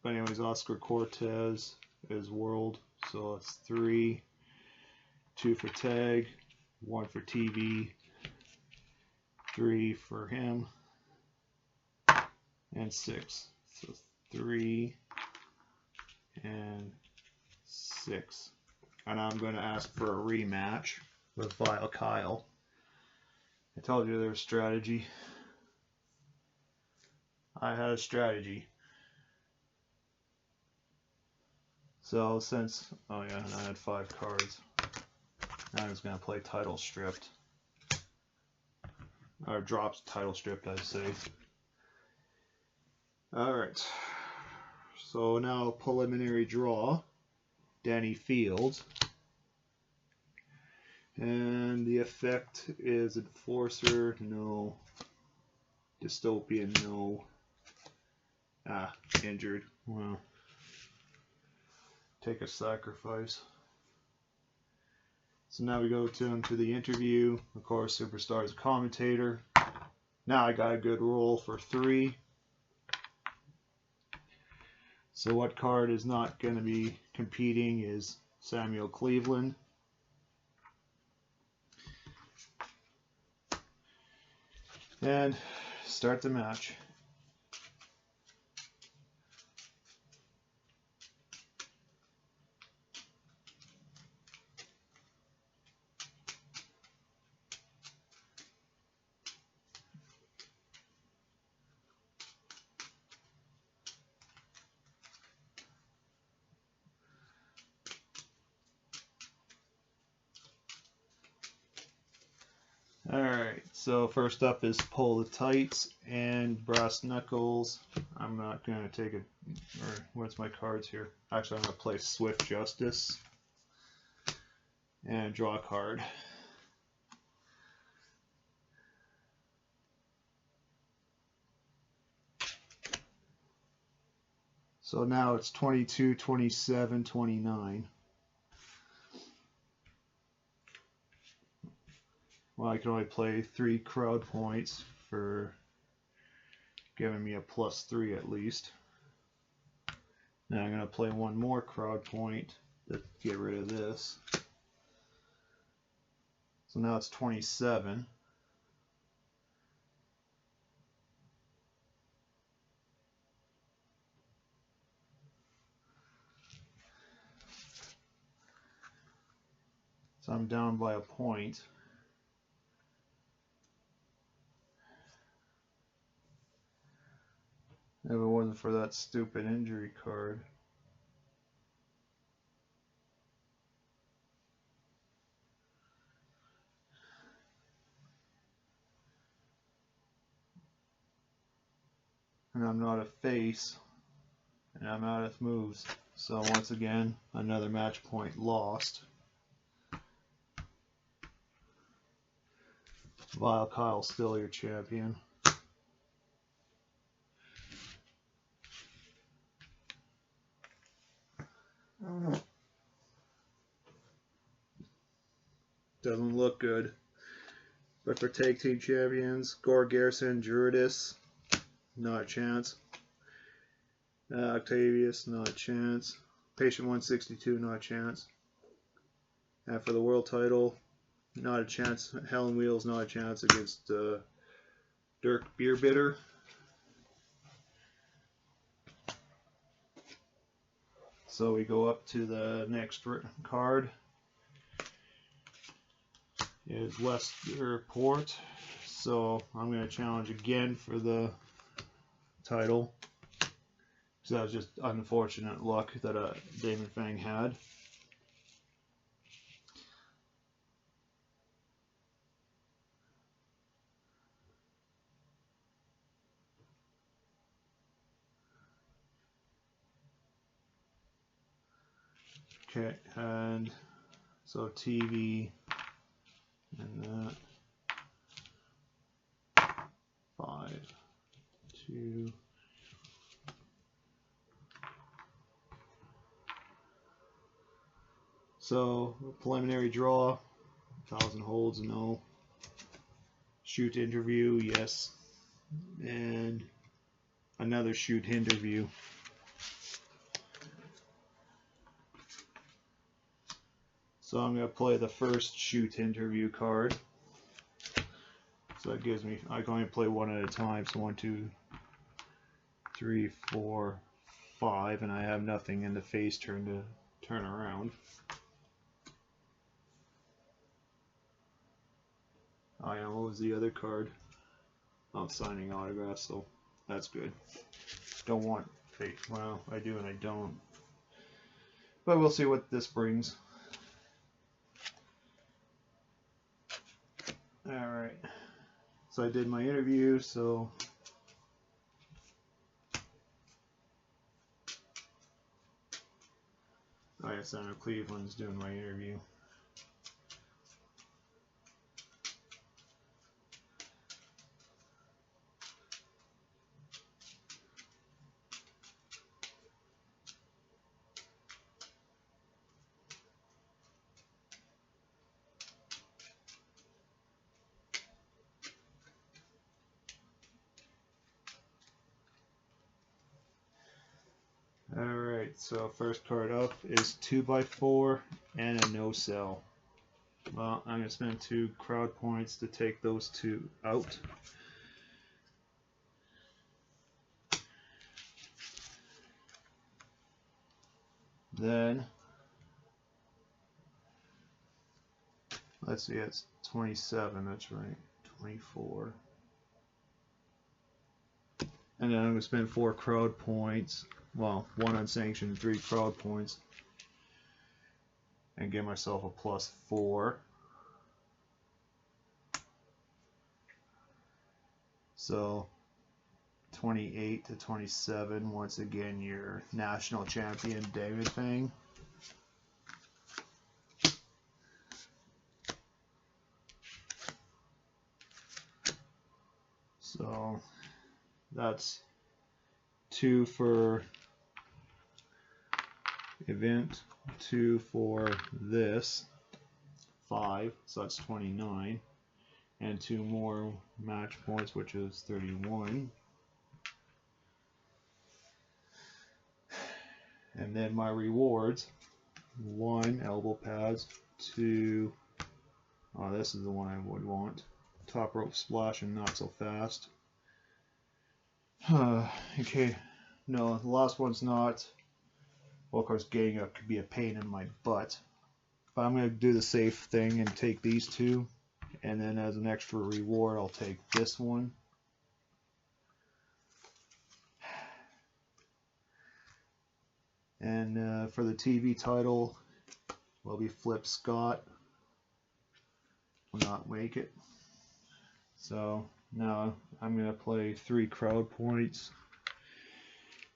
But anyways, Oscar Cortez is world. So it's 3, 2 for tag, 1 for TV, 3 for him. and 6. So 3 and 6. And I'm going to ask for a rematch with Vile Kyle. I told you there was strategy. I had a strategy. So since, oh yeah, and I had 5 cards. I was going to play Title Stripped. Or drops Title Stripped, I'd say. Alright. So now preliminary draw. Danny Fields. And the effect is Enforcer, no. Dystopian, no. Injured. Well, take a sacrifice. So now we go to the interview. Of course, Superstar is a commentator. Now I got a good roll for 3. So what card is not going to be competing is Samuel Cleveland. And start the match. Alright, so first up is Pull the Tights and Brass Knuckles. I'm not going to take it, or what's my cards here? Actually, I'm going to play Swift Justice and draw a card. So now it's 22, 27, 29. Well, I can only play 3 crowd points for giving me a +3 at least. Now I'm going to play 1 more crowd point to get rid of this. So now it's 27. So I'm down by a point. If it wasn't for that stupid injury card. And I'm not a face. And I'm out of moves. So once again, another match point lost. Vile Kyle still your champion. Doesn't look good. But for tag team champions, Gore Garrison, Jurudis, not a chance. Octavius, not a chance. Patient 162, not a chance. And for the world title, not a chance. Helen Wheels, not a chance against Dirk Beerbitter. So we go up to the next card. Is Westerport. So I'm going to challenge again for the title. So that was just unfortunate luck that Damon Fang had. Okay, and so TV and that 5, 2. So preliminary draw, 1,000 holds, no. Shoot interview, yes. And another shoot interview. So I'm going to play the first shoot interview card. So that gives me, I can only play 1 at a time, so 1, 2, 3, 4, 5, and I have nothing in the face turn to turn around. Oh yeah, what was the other card? I'm signing autographs, so that's good. Don't want fake. Well, I do and I don't. But we'll see what this brings. Alright. So I did my interview, so oh yeah, Senator Cleveland's doing my interview. Alright, so first card up is 2x4 and a no sell. Well, I'm going to spend 2 crowd points to take those 2 out. Then, let's see, it's 27, that's right, 24. And then I'm going to spend 4 crowd points, well, 1 unsanctioned, 3 crowd points, and give myself a +4. So 28 to 27, once again, your national champion, Damon Fang. So that's 2 for event, 2 for this, 5, so that's 29, and 2 more match points, which is 31. And then my rewards, 1 elbow pads, 2, oh this is the one I would want, top rope splash and not so fast. Okay, no, the last one's not. Well, of course, getting up could be a pain in my butt. But I'm going to do the safe thing and take these 2. And then as an extra reward, I'll take this one. And for the TV title, will be Flip Scott. Will not make it. So now I'm going to play 3 crowd points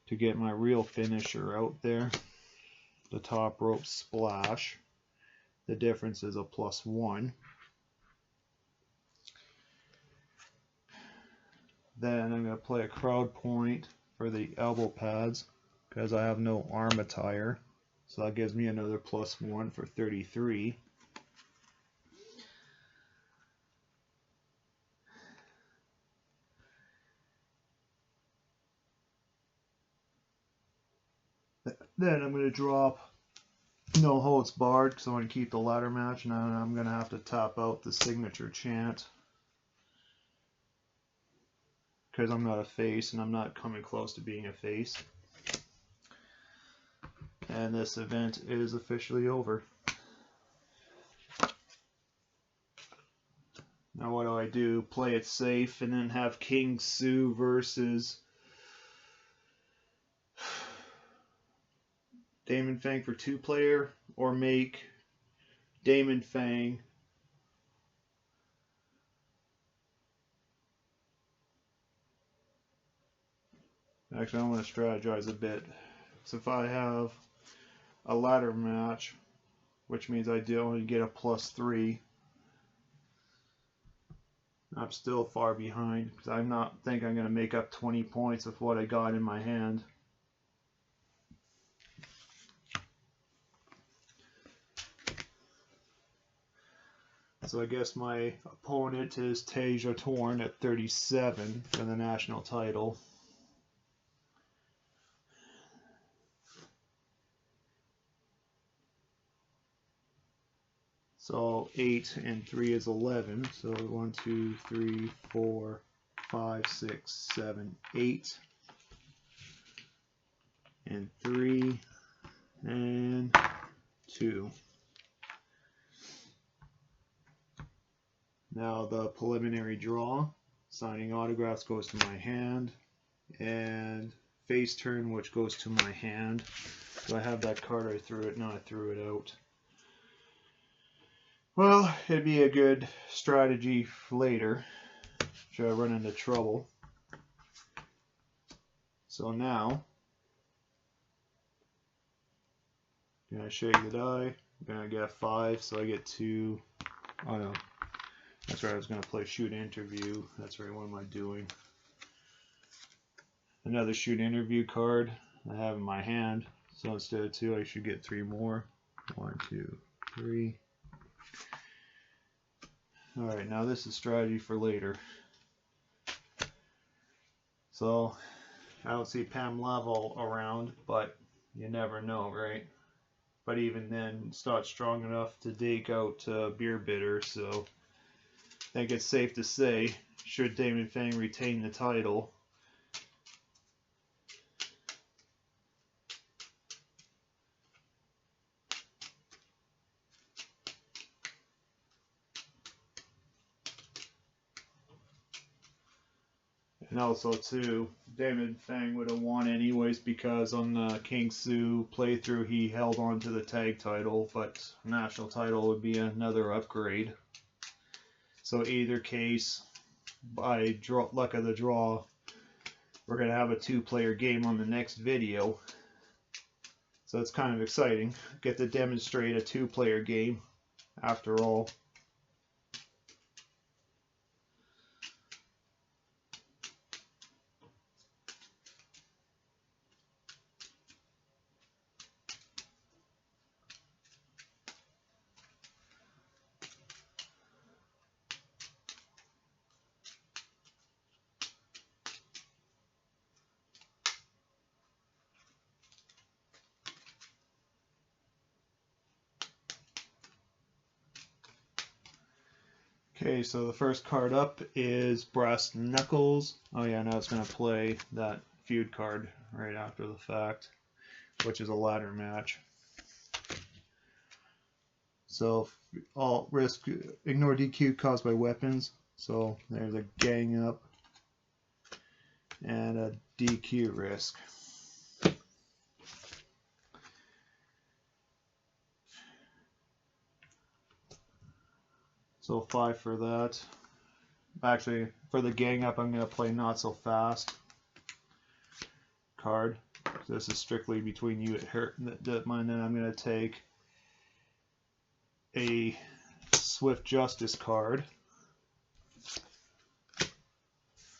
to get my real finisher out there. The top rope splash. The difference is a +1. Then I'm going to play a crowd point for the elbow pads because I have no arm attire. So that gives me another +1 for 33. Then I'm going to drop no holds barred because I want to keep the ladder match, and I'm going to have to tap out the signature chant because I'm not a face and I'm not coming close to being a face. And this event is officially over. Now what do? Play it safe and then have King Sue versus Damon Fang for 2-player, or make Damon Fang actually I want to strategize a bit. So if I have a ladder match, which means I do only get a +3, I'm still far behind because I'm not think I'm going to make up 20 points with what I got in my hand. So I guess my opponent is Tasia Torn at 37 for the national title. So 8 and 3 is 11. So 1, 2, 3, 4, 5, 6, 7, 8. and 3 and 2. Now the preliminary draw. Signing autographs goes to my hand, and face turn, which goes to my hand. Do I have that card? I threw it. No, I threw it out. Well, it'd be a good strategy for later should I run into trouble. So now, I'm gonna shake the die. I'm gonna get 5, so I get 2. Oh no, that's right. I was gonna play shoot interview. That's right. What am I doing? Another shoot interview card I have in my hand. So instead of 2, I should get 3 more. 1, 2, 3. Alright, now this is strategy for later. So, I don't see Pam Level around, but you never know, right? But even then, it's not strong enough to take out Beer Bitter, so I think it's safe to say, should Damon Fang retain the title, and also too, Damon Fang would have won anyways because on the King Sue playthrough he held on to the tag title, but national title would be another upgrade. So either case, by luck of the draw, we're going to have a 2-player game on the next video. So it's kind of exciting. Get to demonstrate a 2-player game after all. Okay, so the first card up is Brass Knuckles. Oh yeah, now it's going to play that feud card right after the fact, which is a ladder match. So all risk, ignore DQ caused by weapons. So there's a gang up and a DQ risk. So 5 for that. Actually, for the gang up, I'm going to play Not So Fast card. So this is strictly between you and then I'm going to take a Swift Justice card.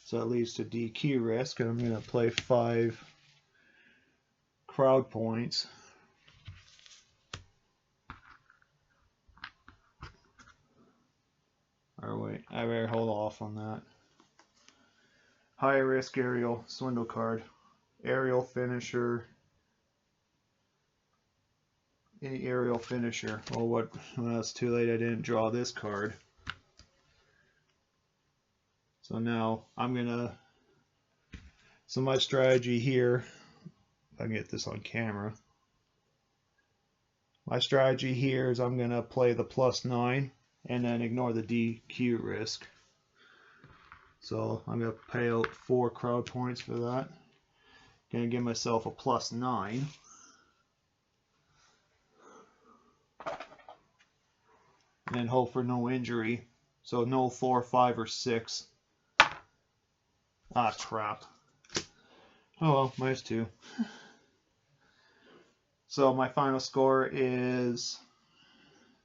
So that leads to DQ risk, and I'm going to play 5 crowd points. Or wait, I better hold off on that. High risk aerial swindle card. Aerial finisher. Any aerial finisher. Oh, what? Well, it's too late. I didn't draw this card. So now I'm gonna. So my strategy here, if I can get this on camera. My strategy here is I'm gonna play the +9 and then ignore the DQ risk. So I'm gonna pay out 4 crowd points for that. Gonna give myself a +9. And then hope for no injury. So no 4, 5, or 6. Ah, crap. Oh well, -2. So my final score is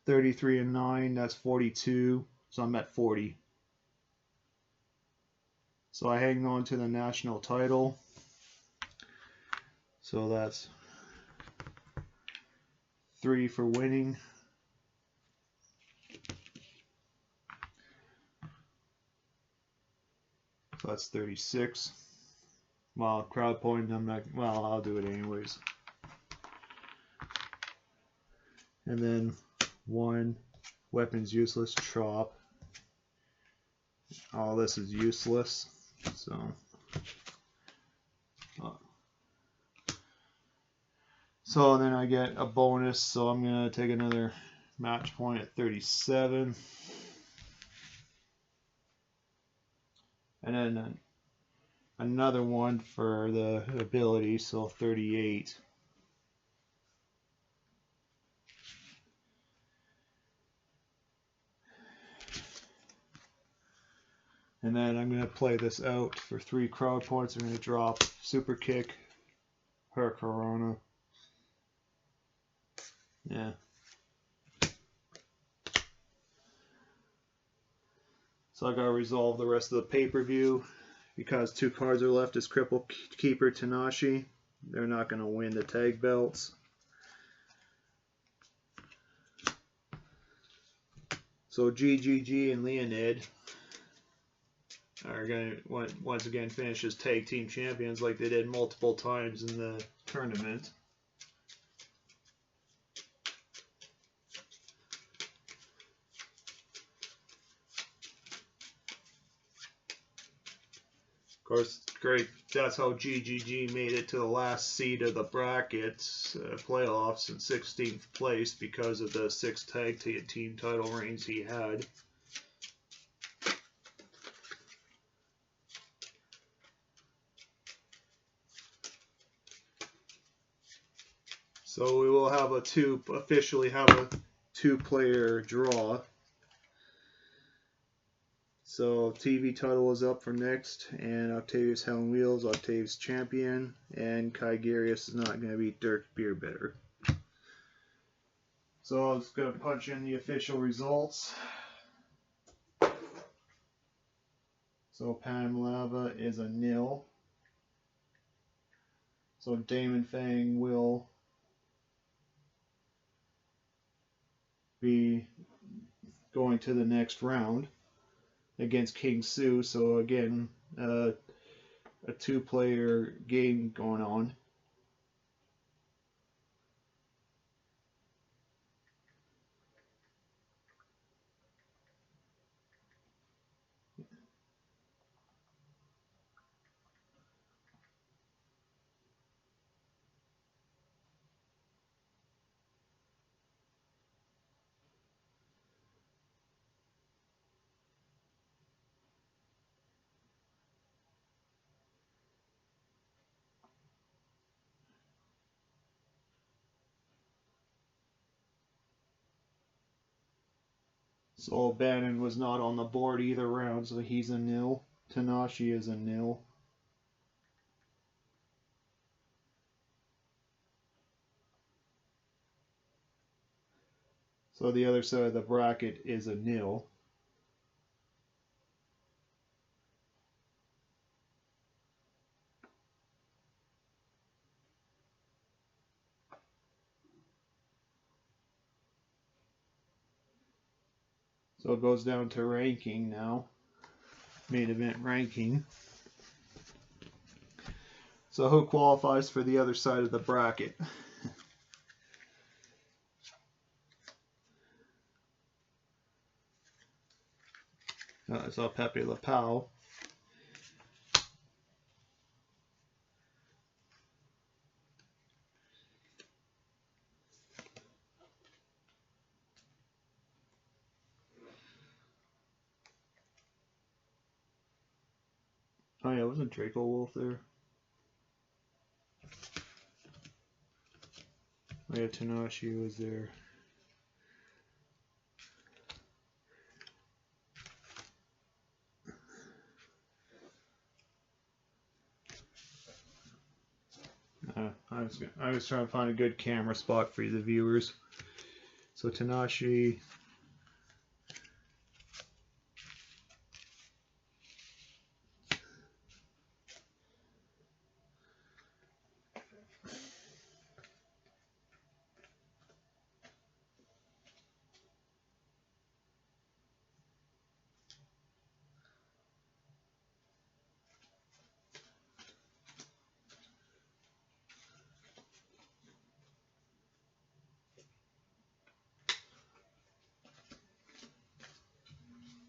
33 and 9. That's 42. So I'm at 40. So I hang on to the national title. So that's 3 for winning. So that's 36. Well, crowd point, I'm not, well, I'll do it anyways. And then 1, weapons useless, chop. All this is useless. So, So then I get a bonus, so I'm going to take another match point at 37. And then another one for the ability, so 38. And then I'm going to play this out for 3 crowd points. I'm going to drop Super Kick, her Corona. Yeah. So I got to resolve the rest of the pay-per-view. Because 2 cards are left as Cripple Keeper Tanashi. They're not going to win the tag belts. So GGG and Leonid are going to once again finish as tag team champions like they did multiple times in the tournament. Of course, great. That's how GGG made it to the last seed of the brackets playoffs in 16th place because of the 6 tag team title reigns he had. So we will have officially have a 2-player draw. So TV title is up for next, and Octavius Hell on Wheels, Octavius champion, and Kai Garius is not going to beat Dirk Beerbitter. So I'm just going to punch in the official results. So Pam Lava is a 0. So Damon Fang will be going to the next round against King Sue. So again, a 2-player game going on. So O'Bannon was not on the board either round, so he's a 0. Tanashi is a 0. So the other side of the bracket is a 0. So it goes down to ranking now. Main event ranking. So who qualifies for the other side of the bracket? I saw Pepe Le Pew. Oh yeah, wasn't Draco Wolf there? Oh yeah, Tanashi was there. I was trying to find a good camera spot for the viewers. So Tanashi.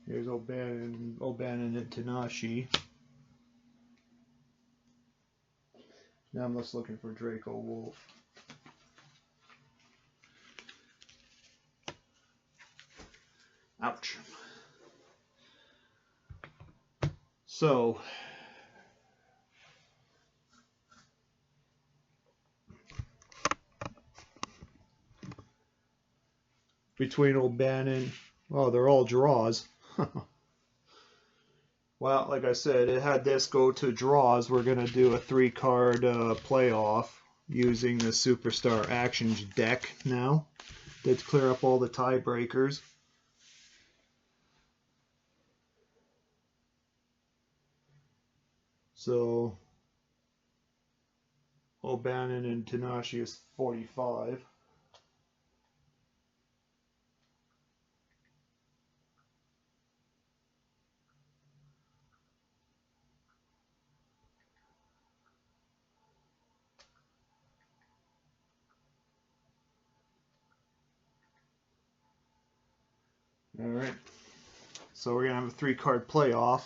Here's O'Bannon and Tanashi. Now I'm just looking for Draco Wolf. Ouch. So, between O'Bannon, oh, they're all draws. Well, like I said, it had this go to draws. We're going to do a 3-card playoff using the Superstar Actions deck now to clear up all the tiebreakers. So, O'Bannon and Tanashi is 45. All right. So we're going to have a 3-card playoff.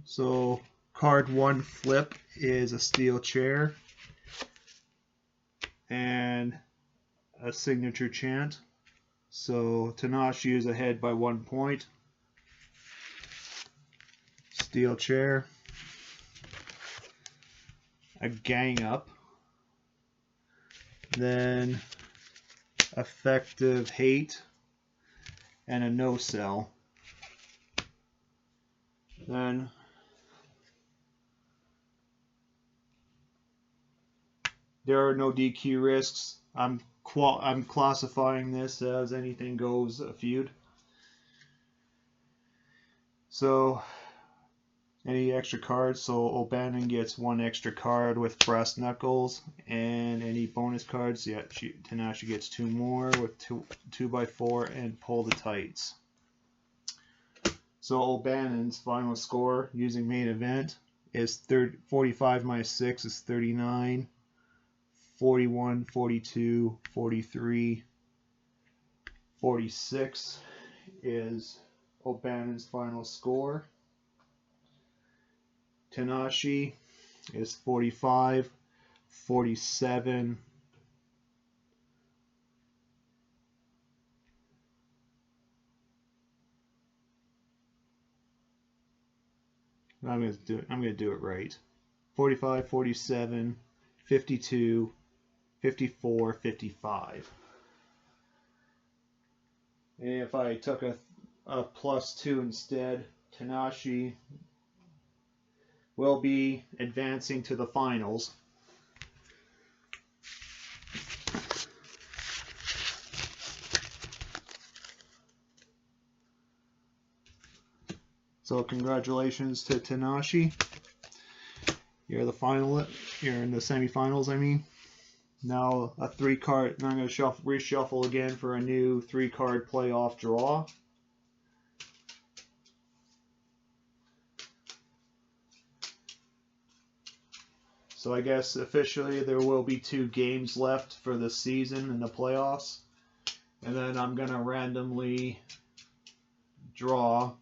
So card 1 flip is a steel chair and a signature chant. So Tanashi is ahead by 1 point. Steel chair, a gang up, then effective hate, and a no sell. Then there are no DQ risks. I'm classifying this as anything goes a feud. So any extra cards, so O'Bannon gets 1 extra card with brass knuckles, and any bonus cards, yeah, Tanashi gets 2 more with 2x4 and pull the tights. So O'Bannon's final score using main event is 45 minus 6 is 39, 41, 42, 43, 46 is O'Bannon's final score. Tanashi is 45, 47, I'm gonna do it right. 45, 47, 52, 54, 55. And if I took a +2 instead, Tanashi will be advancing to the finals. So congratulations to Tanashi. You're the finalist. You're in the semifinals, I mean. Now a 3-card. Now I'm going to reshuffle again for a new 3-card playoff draw. So I guess officially there will be 2 games left for the season in the playoffs. And then I'm going to randomly draw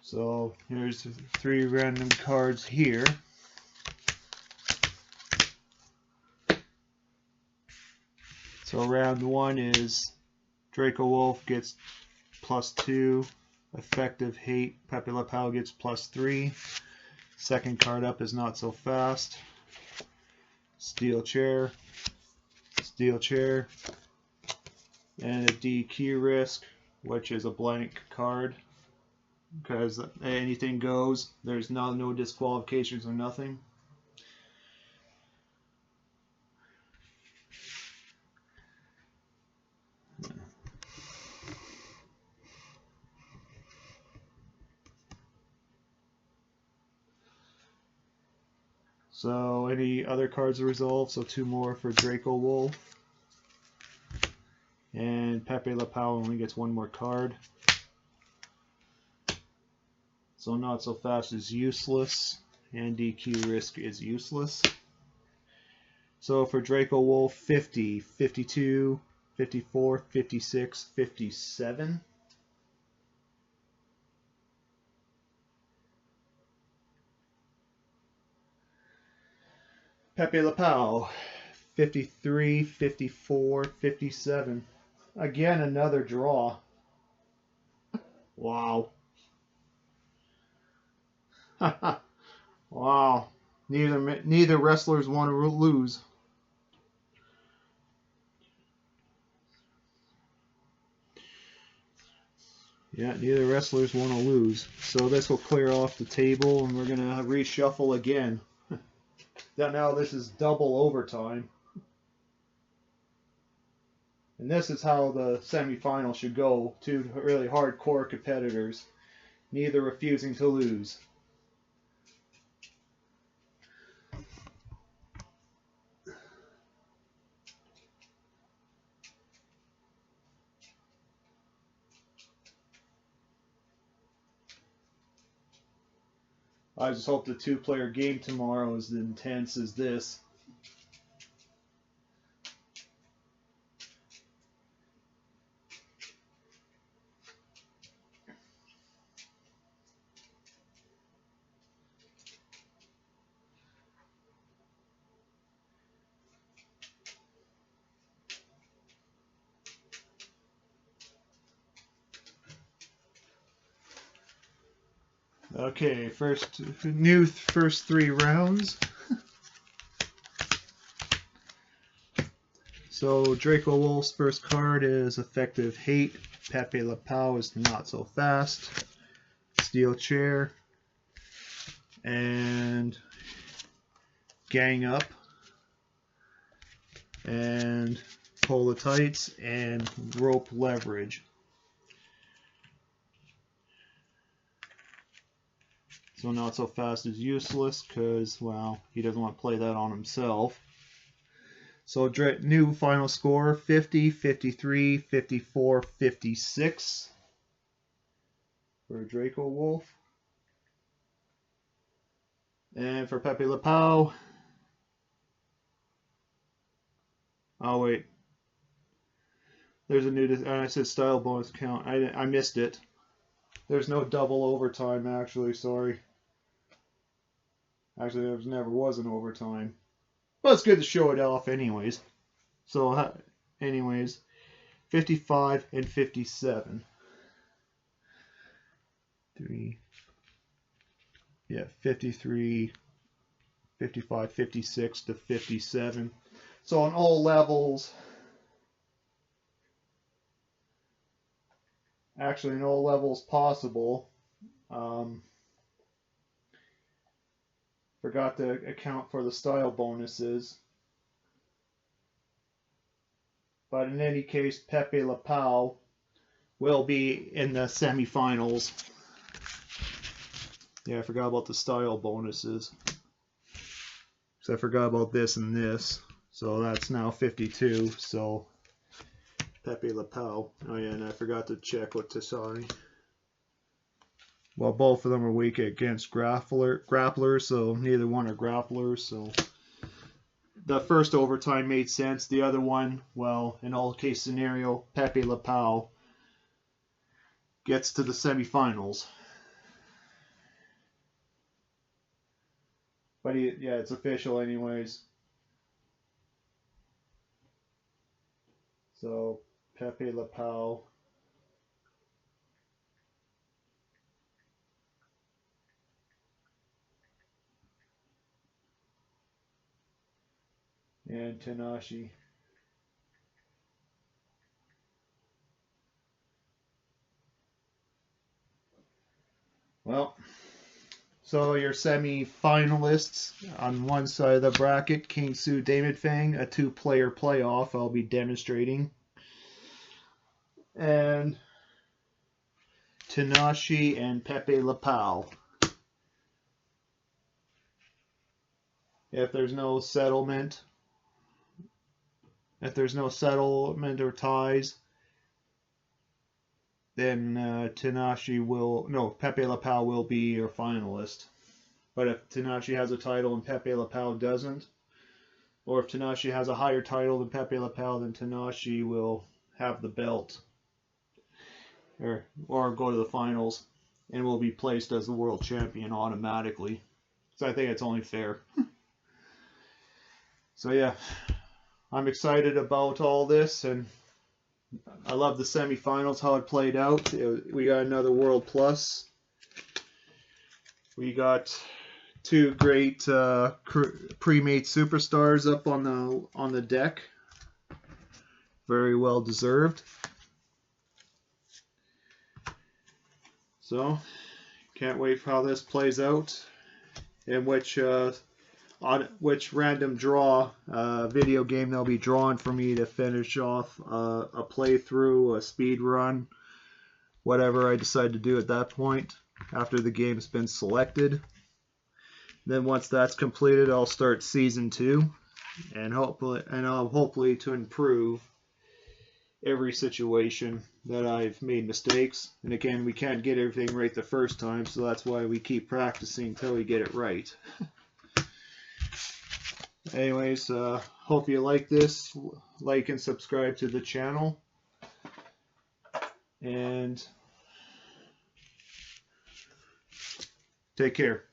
So here's 3 random cards here. So round 1 is Draco Wolf gets +2. Effective hate, Pepe Le Pew gets +3. Second card up is Not So Fast. Steel chair. Steel chair. And a DQ risk, which is a blank card. because anything goes. There's no disqualifications or nothing. So any other cards are resolved. So 2 more for Draco Wolf. And Pepe Le Pew only gets 1 more card. So Not So Fast is useless. And DQ Risk is useless. So for Draco Wolf, 50, 52, 54, 56, 57. Pepe Le Pew, 53, 54, 57. Again, another draw. Wow. Wow. Neither wrestlers want to lose. Yeah, neither wrestlers want to lose. So this will clear off the table, and we're going to reshuffle again. Now this is double overtime. And this is how the semifinal should go. 2 really hardcore competitors, neither refusing to lose. I just hope the 2-player game tomorrow is as intense as this. Okay, first 3 rounds. So Draco Wolf's first card is Effective Hate. Pepe Le Pew is Not So Fast. Steel Chair. And Gang Up. And Pull the Tights. And Rope Leverage. So Not So Fast is useless because, well, he doesn't want to play that on himself. So new final score, 50, 53, 54, 56 for Draco Wolf. And for Pepe Le Pew, oh wait, there's a new, I said style bonus count, I missed it. There's no double overtime actually, sorry. Actually, there never was an overtime. But it's good to show it off anyways. So, anyways, 55 and 57. 53, 55, 56 to 57. So on all levels, actually in all levels possible, forgot to account for the style bonuses. But in any case, Pepe Le Pew will be in the semifinals. Yeah, I forgot about the style bonuses. So I forgot about this and this. So that's now 52. So Pepe Le Pew. Oh yeah, and I forgot to check what Tasani. Well, both of them are weak against grapplers, so neither one are grapplers. So the first overtime made sense. The other one, well, in all case scenario, Pepe Le Pew gets to the semifinals. But yeah, it's official anyways. So Pepe Le Pew. And Tanashi. So your semi-finalists on one side of the bracket, King Su, Damon Fang, a 2-player playoff I'll be demonstrating. And Tanashi and Pepe Le Pew. If there's no settlement or ties, then Pepe Le Pew will be your finalist. But if Tanashi has a title and Pepe Le Pew doesn't, or if Tanashi has a higher title than Pepe Le Pew, then Tanashi will have the belt. Or go to the finals and will be placed as the world champion automatically. So I think it's only fair. So yeah, I'm excited about all this, and I love the semifinals, how it played out. We got another World Plus. We got 2 great pre-made superstars up on the deck. Very well deserved. So, can't wait for how this plays out, and which random draw video game they'll be drawing for me to finish off a playthrough, a speed run, whatever I decide to do at that point after the game's been selected. Then once that's completed, I'll start season 2, and hopefully to improve every situation that I've made mistakes. And again, we can't get everything right the first time, so that's why we keep practicing until we get it right. Anyways, hope you like this. Like and subscribe to the channel. And take care.